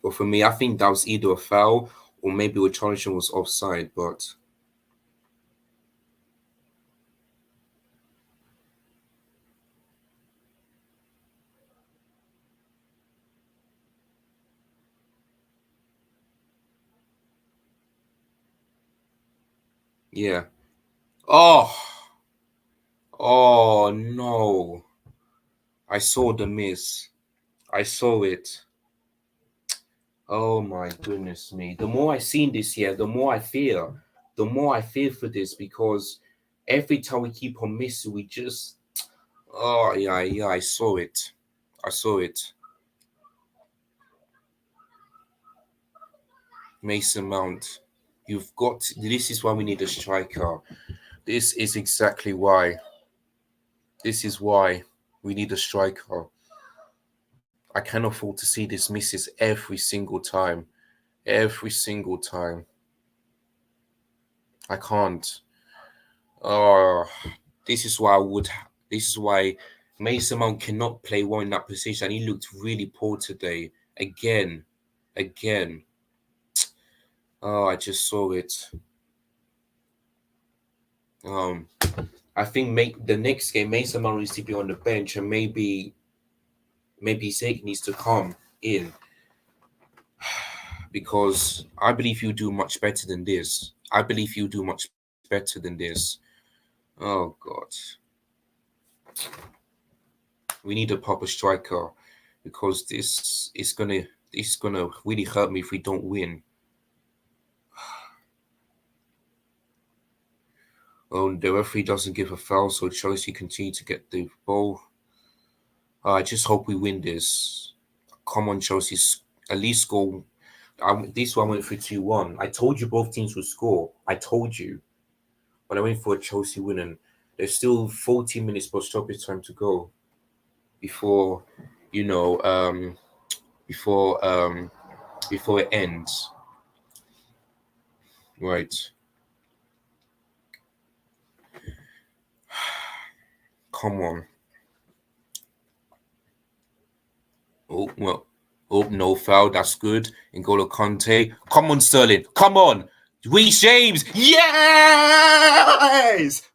Speaker 1: But for me, I think that was either a foul or maybe Watchalong was offside. But yeah. Oh, oh no! I saw the miss. I saw it. Oh my goodness me! The more I seen this year, the more I fear. The more I fear for this because every time we keep on missing, we just. Oh yeah, yeah. I saw it. I saw it. Mason Mount. You've got. This is why we need a striker. This is exactly why. This is why we need a striker. I can't afford to see this misses every single time. Every single time. I can't. Oh, this is why I would. This is why Mason Mount cannot play well in that position. He looked really poor today. Again. Again. Oh, I just saw it. Um, I think make the next game Mason Mount needs to be on the bench and maybe Zeke needs to come in because I believe you do much better than this. I believe you do much better than this. Oh God, we need a proper striker because this is gonna really hurt me if we don't win. Oh, the referee doesn't give a foul, so Chelsea continue to get the ball. I just hope we win this. Come on, Chelsea, at least score. This one went for 2-1. I told you both teams would score. I told you. But I went for a Chelsea win, and there's still 40 minutes plus stoppage time to go before, you know, before before it ends. Right? Come on. Oh well. Oh no foul. That's good. N'Golo Conte. Come on, Sterling. Come on. Reece James. Yes.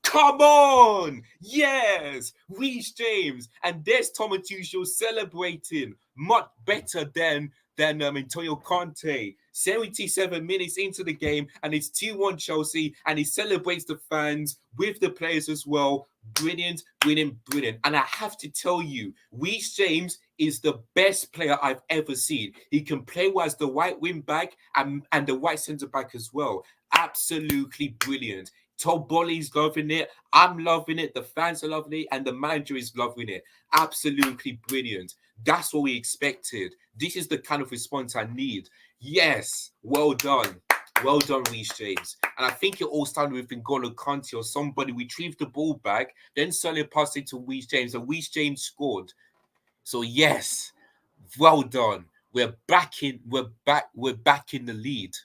Speaker 1: Come on. Yes. Reece James. And there's Thomas Tuchel celebrating much better than Antonio Conte. 77 minutes into the game, and it's 2-1 Chelsea, and he celebrates the fans with the players as well. Brilliant, brilliant, brilliant. And I have to tell you, Reece James is the best player I've ever seen. He can play well as the right wing back and the right centre back as well. Absolutely brilliant. Todd Bolly's loving it. I'm loving it. The fans are loving it. And the manager is loving it. Absolutely brilliant. That's what we expected. This is the kind of response I need. Yes. Well done. Well done, Reece James. And I think it all started with N'Golo Kante or somebody retrieved the ball back, then Sterling passed it to Reece James, and Reece James scored. So yes, well done. We're back in the lead.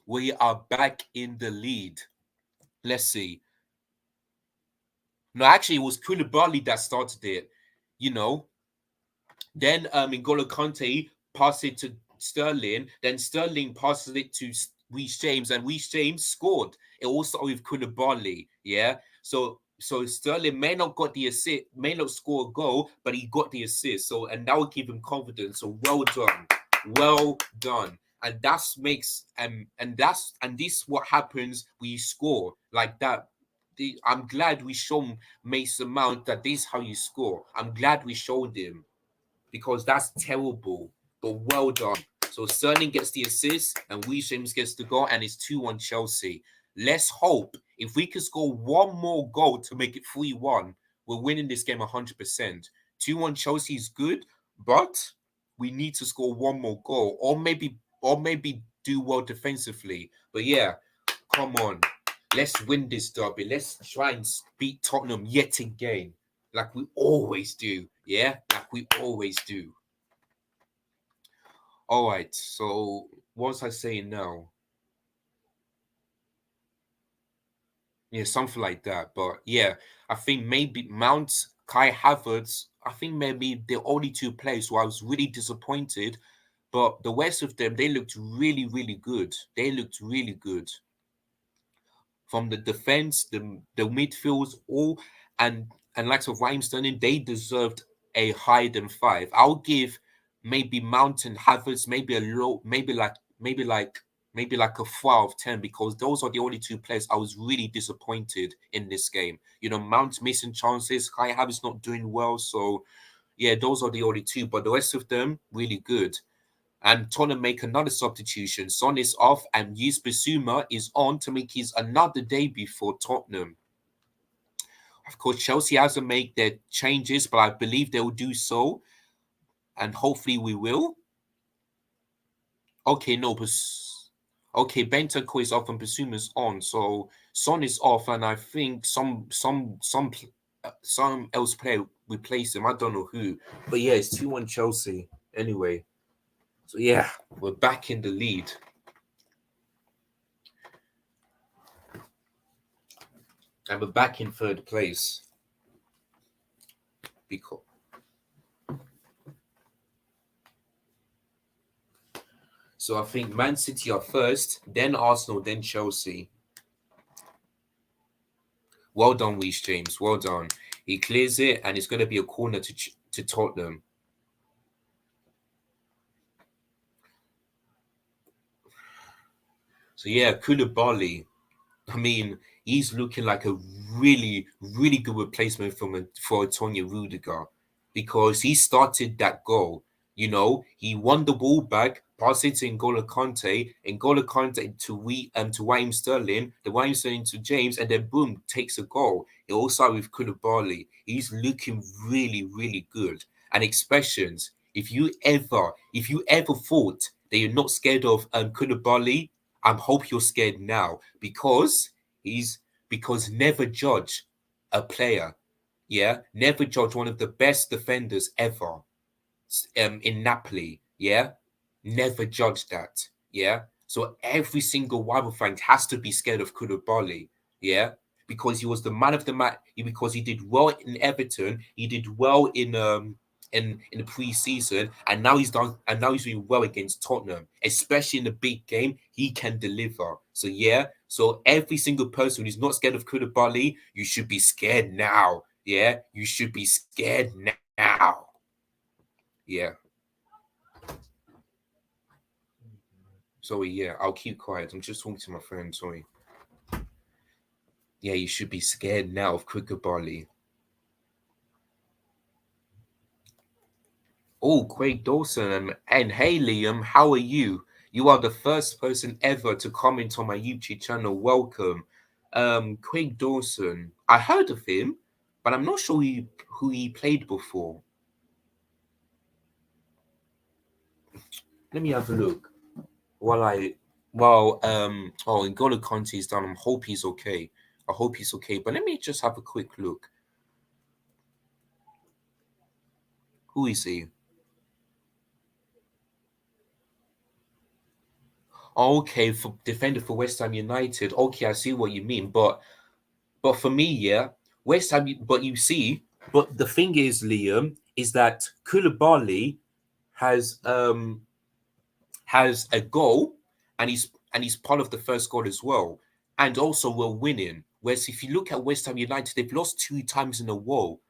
Speaker 1: We are back in the lead. Let's see. No, actually it was Koulibaly that started it. You know, then N'Golo Kante passed it to Sterling. Then Sterling passes it to Reece James, and Reece James scored. It all started with Koulibaly. Yeah. So Sterling may not got the assist, may not score a goal, but he got the assist. So and that would give him confidence. So well done, well done. And that's makes and this what happens when you score like that. I'm glad we showed Mason Mount that this is how you score. I'm glad we showed him because that's terrible. But well done. So Sterling gets the assist and Reece James gets the goal, and it's 2-1 Chelsea. Let's hope if we can score one more goal to make it 3-1, we're winning this game 100%. 2-1 Chelsea is good, but we need to score one more goal, or maybe do well defensively. But yeah, come on. Let's win this derby. Let's try and beat Tottenham yet again. Like we always do. Yeah? Like we always do. All right. So, what was I saying now? Yeah, something like that. But yeah, I think maybe Mount, Kai Havertz, I think maybe the only two players who I was really disappointed. But the rest of them, they looked really, really good. They looked really good. From the defense, the midfields, all and likes of Raheem Sterling, they deserved a higher than five. I'll give maybe Mountain Havertz maybe a low, maybe like a 4 out of 10 because those are the only two players I was really disappointed in this game. You know, Mount missing chances, Kai Havertz not doing well, so yeah, those are the only two, but the rest of them really good. And Tottenham make another substitution. Son is off, and Yus Bissouma is on to make his another debut for Tottenham. Of course, Chelsea hasn't made their changes, but I believe they will do so, and hopefully we will. Okay, no, but okay, Bentancur is off and Bissouma's on, so Son is off, and I think some else player replace him. I don't know who, but yeah, it's 2-1 Chelsea anyway. So yeah, we're back in the lead. And we're back in third place. Because so I think Man City are first, then Arsenal, then Chelsea. Well done, Reece James. Well done. He clears it, and it's going to be a corner to Tottenham. So yeah, Koulibaly. I mean, he's looking like a really, really good replacement for Antonio Rudiger because he started that goal. You know, he won the ball back, passed it to N'Golo Kante to Raheem Sterling, the Raheem Sterling to James, and then boom, takes a goal. It all started with Koulibaly. He's looking really, really good. And expressions. If you ever thought that you're not scared of Koulibaly, I hope you're scared now he's because never judge a player. Yeah, never judge one of the best defenders ever in Napoli. Yeah, never judge that. Yeah, so every single rival fan has to be scared of Koulibaly. Yeah, because he was the man of the match. Because he did well in Everton, he did well in the preseason, and now he's done, and now he's doing well against Tottenham, especially in the big game. He can deliver. So yeah, so every single person who's not scared of Koulibaly, you should be scared now. Yeah, you should be scared now. Yeah. Sorry, yeah, I'll keep quiet. I'm just talking to my friend. Sorry. Yeah, you should be scared now of Koulibaly. Oh, Craig Dawson and hey Liam, how are you? You are the first person ever to comment on my YouTube channel. Welcome. Craig Dawson. I heard of him, but I'm not sure who he played before. Let me have a look. While I N'Golo Kante is done. I hope he's okay. I hope he's okay. But let me just have a quick look. Who is he? Okay, for defender for West Ham United. Okay, I see what you mean. But for me, yeah, West Ham. But you see, but the thing is, Liam, is that Koulibaly has um has a goal, and he's part of the first goal as well, and also we're winning. Whereas if you look at West Ham United, they've lost 2 times in a row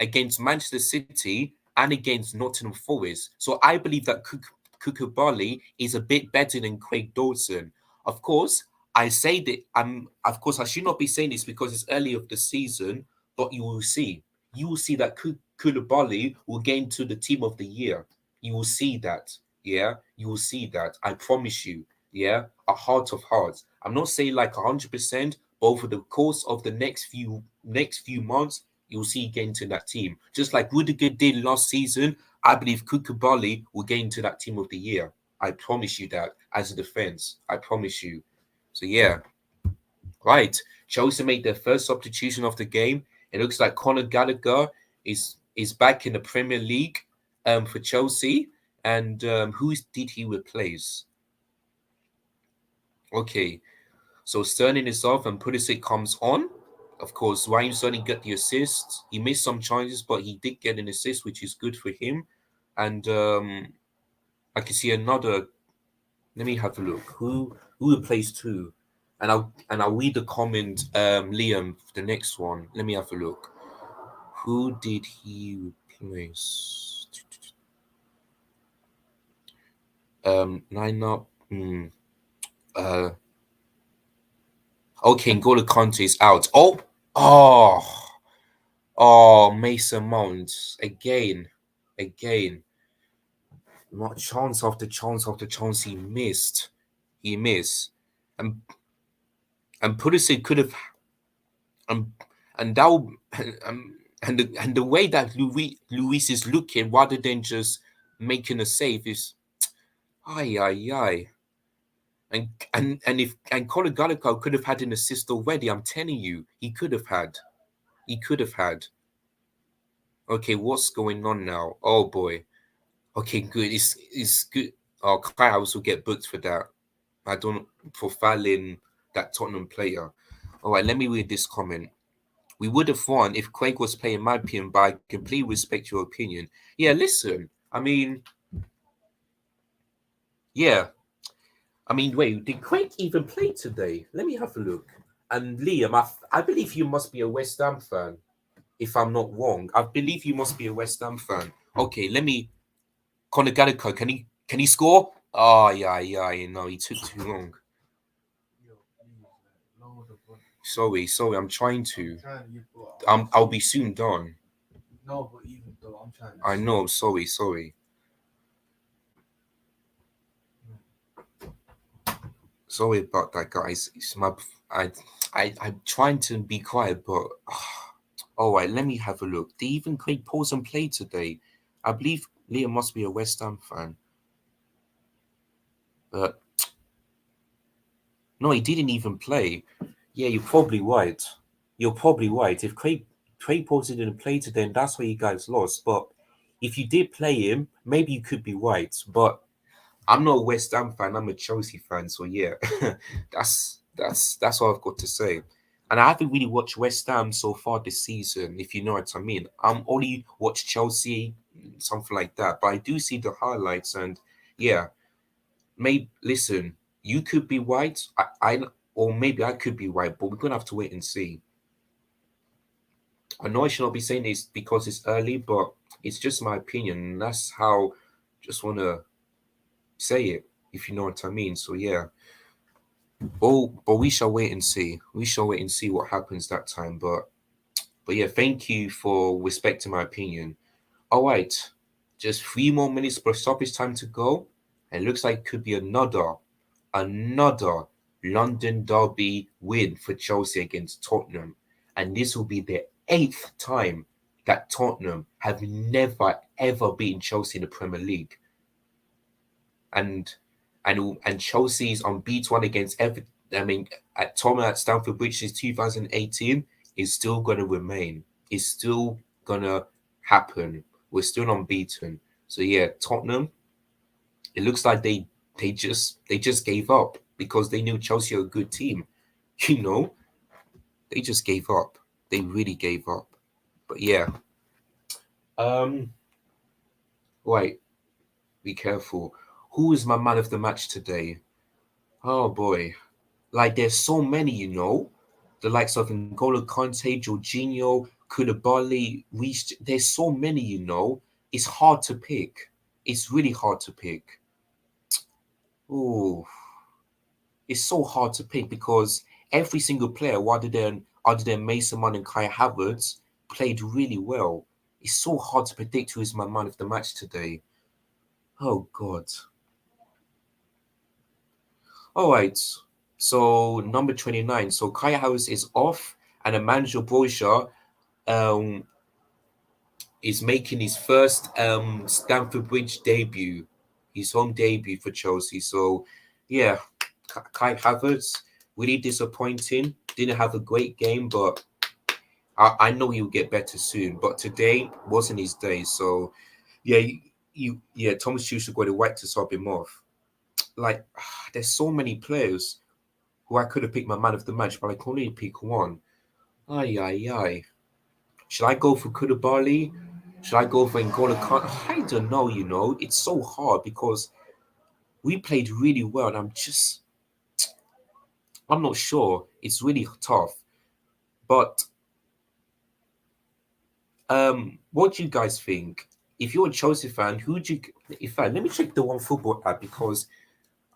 Speaker 1: against Manchester City and against Nottingham Forest. So I believe that Koulibaly is a bit better than Craig Dawson. Of course, I say that of course I should not be saying this because it's early of the season, but you will see. You will see that Koulibaly will get into the team of the year. You will see that. Yeah, you will see that. I promise you. Yeah, a heart of hearts. I'm not saying like 100%, but over the course of the next few months, you'll see get into that team. Just like Rudiger did last season, I believe Koulibaly will get into that team of the year. I promise you that as a defense. I promise you. So yeah, right. Chelsea made their first substitution of the game. It looks like Conor Gallagher is back in the Premier League for Chelsea. And who did he replace? Okay, So Sterling is off and Pulisic comes on. Of course, Raheem Sterling got the assist. He missed some chances, but he did get an assist, which is good for him. And I can see another. Let me have a look. Who replaced who? And I'll read the comment, Liam, the next one. Let me have a look. Who did he replace? Line up. Uh, okay, N'Golo Kante is out. Oh, Mason Mount again. Not chance after chance after chance he missed. He missed, and Pulisic could have, um, and that would- and the way that Luis is looking rather than just making a save is ay. And Colin Gallagher could have had an assist already. I'm telling you, he could have had. He could have had. Okay, what's going on now? Oh boy. Okay, good. It's good. Oh, Kai Havertz will get booked for that. I don't for fouling that Tottenham player. All right, let me read this comment. We would have won if Craig was playing my opinion, but I completely respect your opinion. Yeah, listen. Yeah. Wait, did Craig even play today? Let me have a look. And Liam, I believe you must be a West Ham fan, if I'm not wrong. I believe you must be a West Ham fan. Okay, let me. Conor Gallagher, can he score? Oh yeah, you know, he took too long. Sorry, I'm trying to. I'll be soon done. No, but even though I'm trying. I know. Sorry. Sorry about that, guys. It's my. I'm trying to be quiet, but. All right, let me have a look. Did even Craig Pawson play today? I believe Liam must be a West Ham fan. But no, he didn't even play. Yeah, you're probably right. You're probably right. If Craig Pawson didn't play today, then that's why you guys lost. But if you did play him, maybe you could be right. But I'm not a West Ham fan. I'm a Chelsea fan. So yeah, that's all I've got to say. And I haven't really watched West Ham so far this season, if you know what I mean. I'm only watched Chelsea, something like that. But I do see the highlights, and yeah, maybe listen. You could be right. Or maybe I could be right, but we're gonna have to wait and see. I know I should not be saying this because it's early, but it's just my opinion. And that's how just wanna say it, if you know what I mean. So yeah. But we shall wait and see. We shall wait and see what happens that time. But yeah, thank you for respecting my opinion. All right, just 3 more minutes per stoppage time to go. It looks like it could be another London derby win for Chelsea against Tottenham, and this will be the eighth time that Tottenham have never ever beaten Chelsea in the Premier League, and and Chelsea's unbeaten one against Everton. I mean, at Tottenham at Stamford Bridge since 2018 is still going to remain. It's still going to happen. We're still unbeaten. So yeah, Tottenham. It looks like they just gave up because they knew Chelsea are a good team. You know, they just gave up. They really gave up. But yeah. Um. Right. Be careful. Who is my man of the match today? Oh boy. Like there's so many, the likes of N'Golo Kante, Jorginho, Koulibaly, Reece. There's so many, It's hard to pick. It's really hard to pick. Oh, it's so hard to pick because every single player, other than Mason Mount and Kai Havertz, played really well. It's so hard to predict who is my man of the match today. Oh God. All right. So number 29. So Kai Havertz is off, and Emmanuel Broja um is making his first Stamford Bridge debut, his home debut for Chelsea. So yeah, Kai Havertz really disappointing. Didn't have a great game, but I know he'll get better soon. But today wasn't his day. So yeah, Thomas Tuchel got it right to sub him off. Like there's so many players. who I could have picked my man of the match, but I can only pick one. Ay, ay, ay. Should I go for Koulibaly? Should I go for N'Golo Kante? I don't know, It's so hard because we played really well, and I'm not sure. It's really tough. But what do you guys think? If you're a Chelsea fan, who do you? In fact, let me check the One Football app because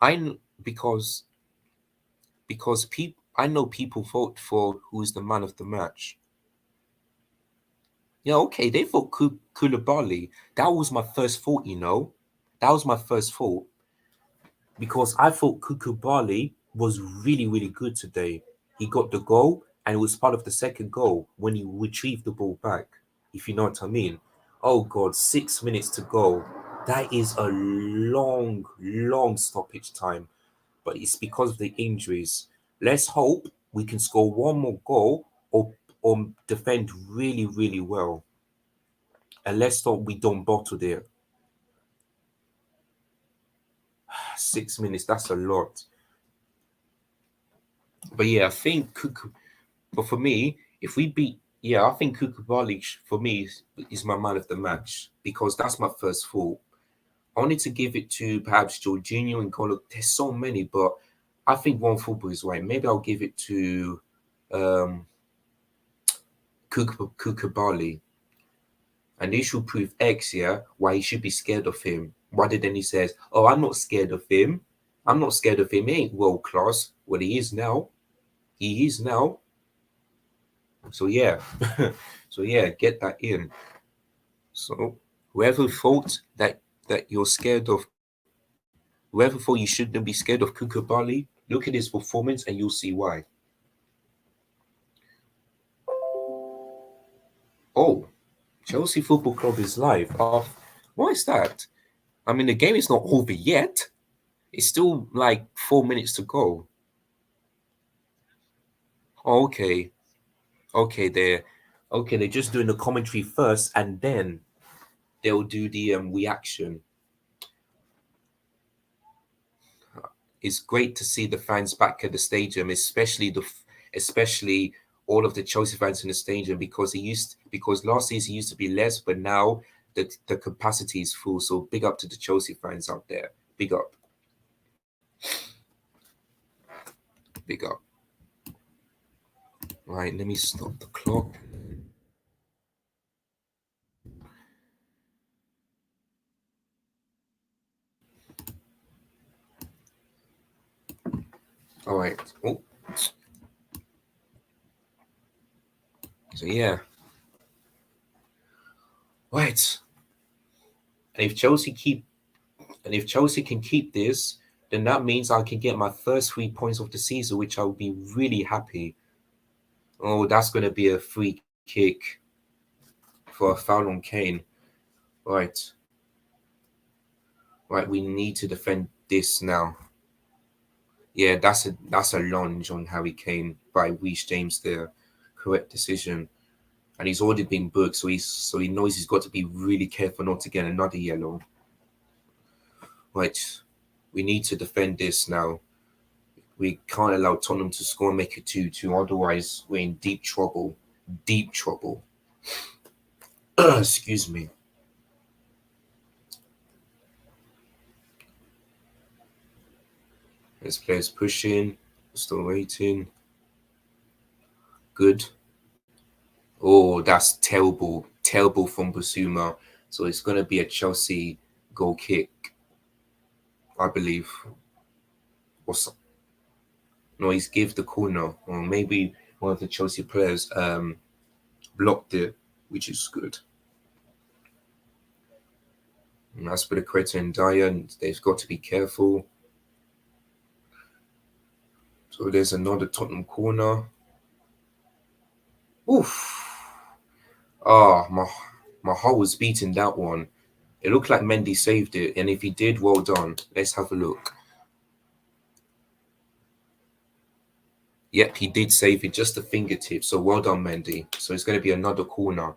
Speaker 1: I because people I know people vote for who's the man of the match. Yeah, okay, they thought Koulibaly. That was my first thought. That was my first thought because I thought Koulibaly was really, really good today. He got the goal, and it was part of the second goal when he retrieved the ball back, if you know what I mean. Oh, God, 6 minutes to go. That is a long, long stoppage time, but it's because of the injuries. Let's hope we can score one more goal or defend really, really well. And let's hope we don't bottle there. 6 minutes, that's a lot. But yeah, I think but for me, if we beat, yeah, I think Koulibaly for me is my man of the match because that's my first thought. I wanted to give it to perhaps Jorginho and Colo. There's so many, but I think One Football is right. Maybe I'll give it to um, Koulibaly. And this should prove X, yeah, why he should be scared of him. Rather than he says, "Oh, I'm not scared of him. I'm not scared of him. He ain't world class." Well, he is now. He is now. So yeah, so yeah, get that in. So whoever thought that you're scared of, whoever thought you shouldn't be scared of Koulibaly, look at his performance and you'll see why. Oh, Chelsea Football Club is live. Why is that? I mean, the game is not over yet. It's still like 4 minutes to go. Oh, okay, okay, they're just doing the commentary first, and then they'll do the reaction. It's great to see the fans back at the stadium, especially all of the Chelsea fans in the stadium because last season used to be less, but now the capacity is full. So big up to the Chelsea fans out there. Big up, big up. Right, let me stop the clock. All right. Oh, so yeah. Right. And if Chelsea can keep this, then that means I can get my first 3 points of the season, which I'll be really happy. Oh, that's going to be a free kick for a foul on Kane. Right, right. We need to defend this now. Yeah, that's a lunge on Harry Kane by Reece James there. Correct decision. And he's already been booked, so he knows he's got to be really careful not to get another yellow. Right, we need to defend this now. We can't allow Tottenham to score and make it 2-2. Otherwise, we're in deep trouble. Deep trouble. Excuse me. This player's pushing. Still waiting. Good. Oh, that's terrible. Terrible from Basuma. So it's going to be a Chelsea goal kick, I believe. Or no, he's give the corner. Or maybe one of the Chelsea players blocked it, which is good. And as for the Creta and Dyer, they've got to be careful. So there's another Tottenham corner. Oof. Ah, my heart was beating that one. It looked like Mendy saved it, and if he did, well done. Let's have a look. Yep, he did save it, just a fingertip. So well done, Mendy. So it's going to be another corner.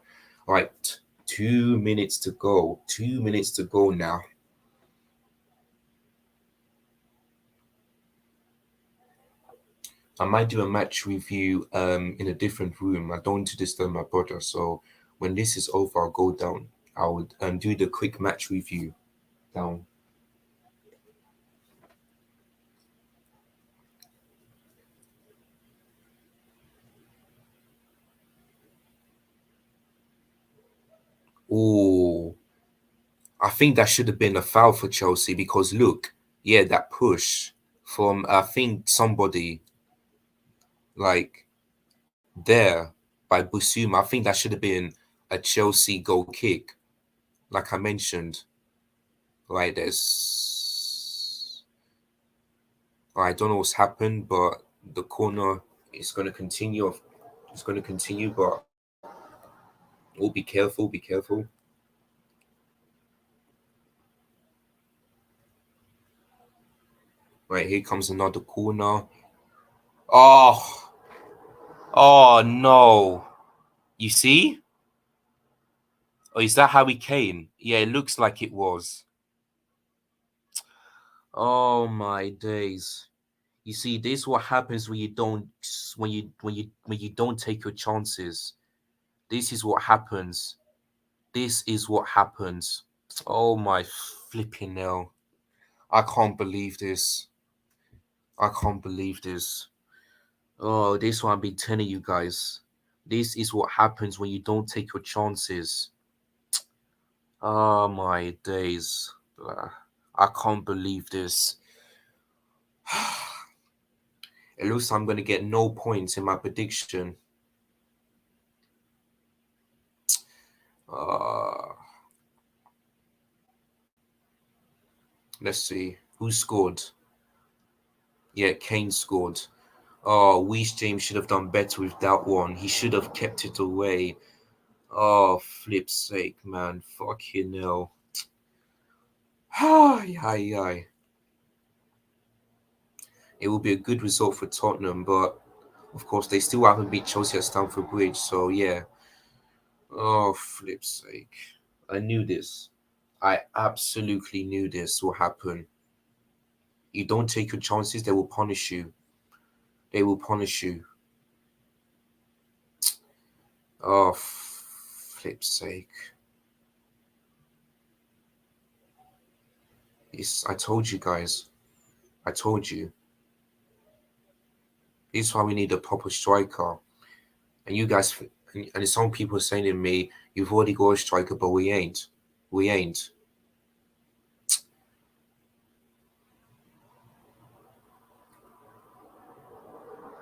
Speaker 1: All right, 2 minutes to go. 2 minutes to go now. I might do a match review in a different room. I don't want to disturb my brother, so when this is over, I'll go down. I'll do the quick match review down. Oh, I think that should have been a foul for Chelsea because look, yeah, that push from I think somebody like there by Busuma. I think that should have been a Chelsea goal kick, like I mentioned. Right, there's I don't know what's happened, but the corner is going to continue. It's going to continue, but we'll be careful. Be careful. Right, here comes another corner. Oh, oh no! You see? Oh, is that how he came? Yeah, it looks like it was. Oh my days! You see, this is what happens when you don't when you don't take your chances. This is what happens. This is what happens. Oh my flipping hell! I can't believe this. I can't believe this. Oh, this one I've been telling you guys. This is what happens when you don't take your chances. Oh my days. I can't believe this. It looks like I'm going to get no points in my prediction. Uh, let's see. Who scored? Yeah, Kane scored. Oh, Weiss James should have done better with that one. He should have kept it away. Oh, flip's sake, man. Fucking hell. Ay, ay, ay. It will be a good result for Tottenham, but of course they still haven't beat Chelsea at Stamford Bridge. So yeah. Oh, flip's sake. I knew this. I absolutely knew this will happen. You don't take your chances, they will punish you. They will punish you. Oh, flip's sake. I told you guys. I told you. This is why we need a proper striker. And you guys, and some people are saying to me, you've already got a striker, but we ain't. We ain't.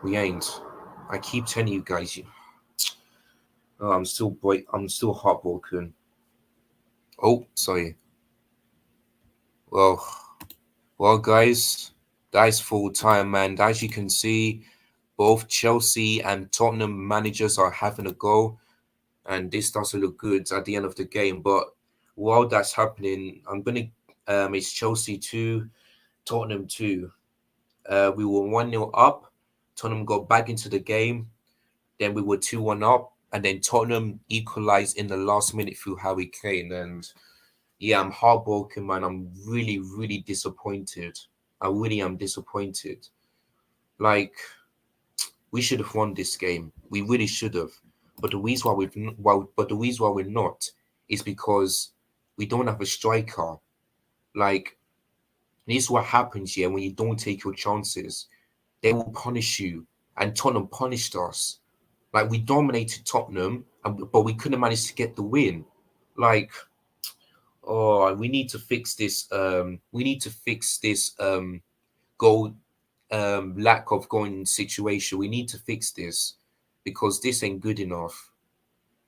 Speaker 1: We ain't. I keep telling you guys. Oh, I'm still heartbroken. Oh, sorry. Well, well, guys, that is full time, man. As you can see, both Chelsea and Tottenham managers are having a go, and this doesn't look good at the end of the game. But while that's happening, it's Chelsea 2, Tottenham 2. We were 1-0 up. Tottenham got back into the game. Then we were 2-1 up. And then Tottenham equalized in the last minute through Harry Kane. And yeah, I'm heartbroken, man. I'm really, really disappointed. I really am disappointed. Like, we should have won this game. We really should have. But the reason why we're not is because we don't have a striker. Like, this is what happens here when you don't take your chances. They will punish you, and Tottenham punished us. Like we dominated Tottenham, but we couldn't manage to get the win. Like, oh, we need to fix this. We need to fix this goal lack of going situation. We need to fix this because this ain't good enough.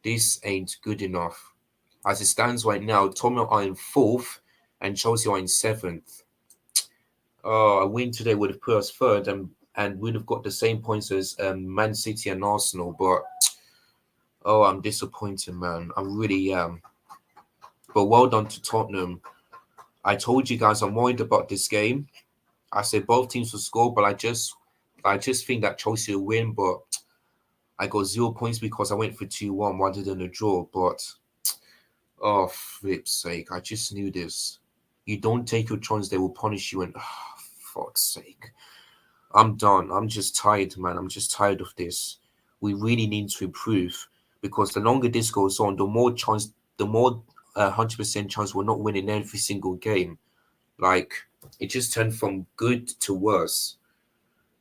Speaker 1: This ain't good enough. As it stands right now, Tottenham are in fourth and Chelsea are in seventh. Oh, a win today would have put us third and would have got the same points as Man City and Arsenal. But oh, I'm disappointed, man. I really am. But well done to Tottenham. I told you guys I'm worried about this game. I said both teams will score, but I just think that Chelsea will win. But I got 0 points because I went for 2-1 rather than a draw. But oh, flip's sake! I just knew this. You don't take your chance, they will punish you. And oh, fuck's sake! I'm done. I'm just tired, man. I'm just tired of this. We really need to improve because the longer this goes on, the more 100% chance we're not winning every single game. Like it just turned from good to worse.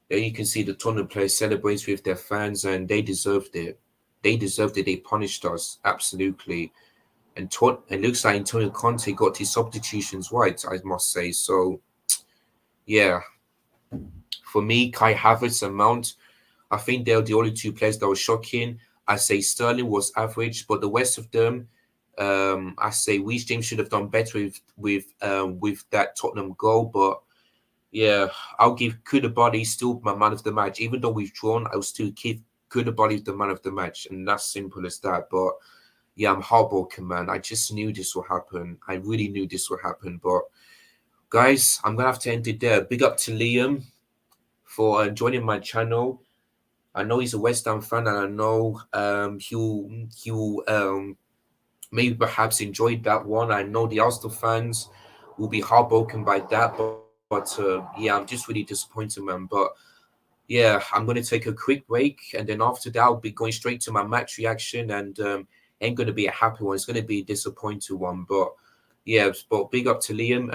Speaker 1: There you can see the Tottenham players celebrate with their fans, and they deserved it. They deserved it. They punished us absolutely. And it looks like Antonio Conte got his substitutions right, I must say. So yeah, for me, Kai Havertz and Mount, I think they're the only two players that were shocking. I say Sterling was average, but the rest of them, I say Reece James should have done better with that Tottenham goal. But yeah, I'll give Koulibaly still my man of the match. Even though we've drawn, I'll still keep Koulibaly the man of the match, and that's simple as that. But yeah, I'm heartbroken, man. I just knew this would happen. I really knew this would happen. But guys, I'm gonna have to end it there. Big up to Liam for joining my channel. I know he's a West Ham fan, and I know he'll maybe perhaps enjoy that one. I know the Arsenal fans will be heartbroken by that, but yeah, I'm just really disappointed, man. But yeah, I'm gonna take a quick break, and then after that, I'll be going straight to my match reaction, and ain't gonna be a happy one. It's gonna be a disappointing one, but yeah. But big up to Liam,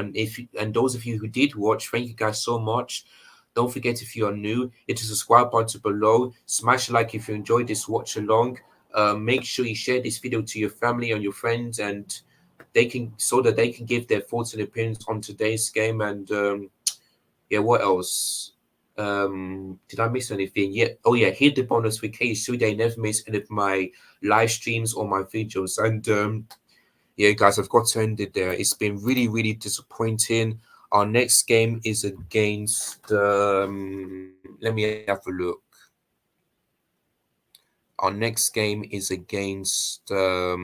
Speaker 1: and those of you who did watch, thank you guys so much. Don't forget if you are new, it is a subscribe button below. Smash a like if you enjoyed this watch along. Make sure you share this video to your family and your friends, and they can so that they can give their thoughts and opinions on today's game. And yeah, what else? Did I miss anything? Yeah. Oh yeah, hit the bell notification so they never miss any of my live streams or my videos. And yeah, guys, I've got to end it there. It's been really, really disappointing. Our next game is against. Let me have a look. Our next game is against. Our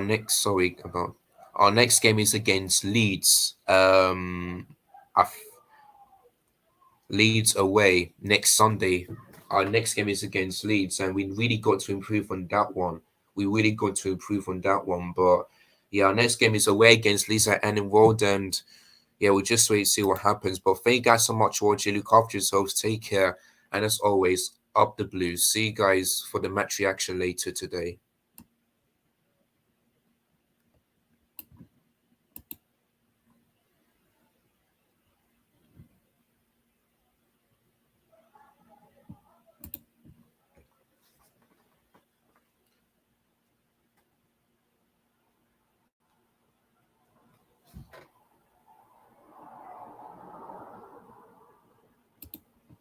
Speaker 1: next, sorry about. Our next game is against Leeds. I Leeds away next Sunday. Our next game is against Leeds, and we really got to improve on that one. We really got to improve on that one. But yeah, our next game is away against Leeds at Annan Road, and yeah, we'll just wait to see what happens. But thank you guys so much for watching. Look after yourselves. Take care, and as always, up the Blues. See you guys for the match reaction later today.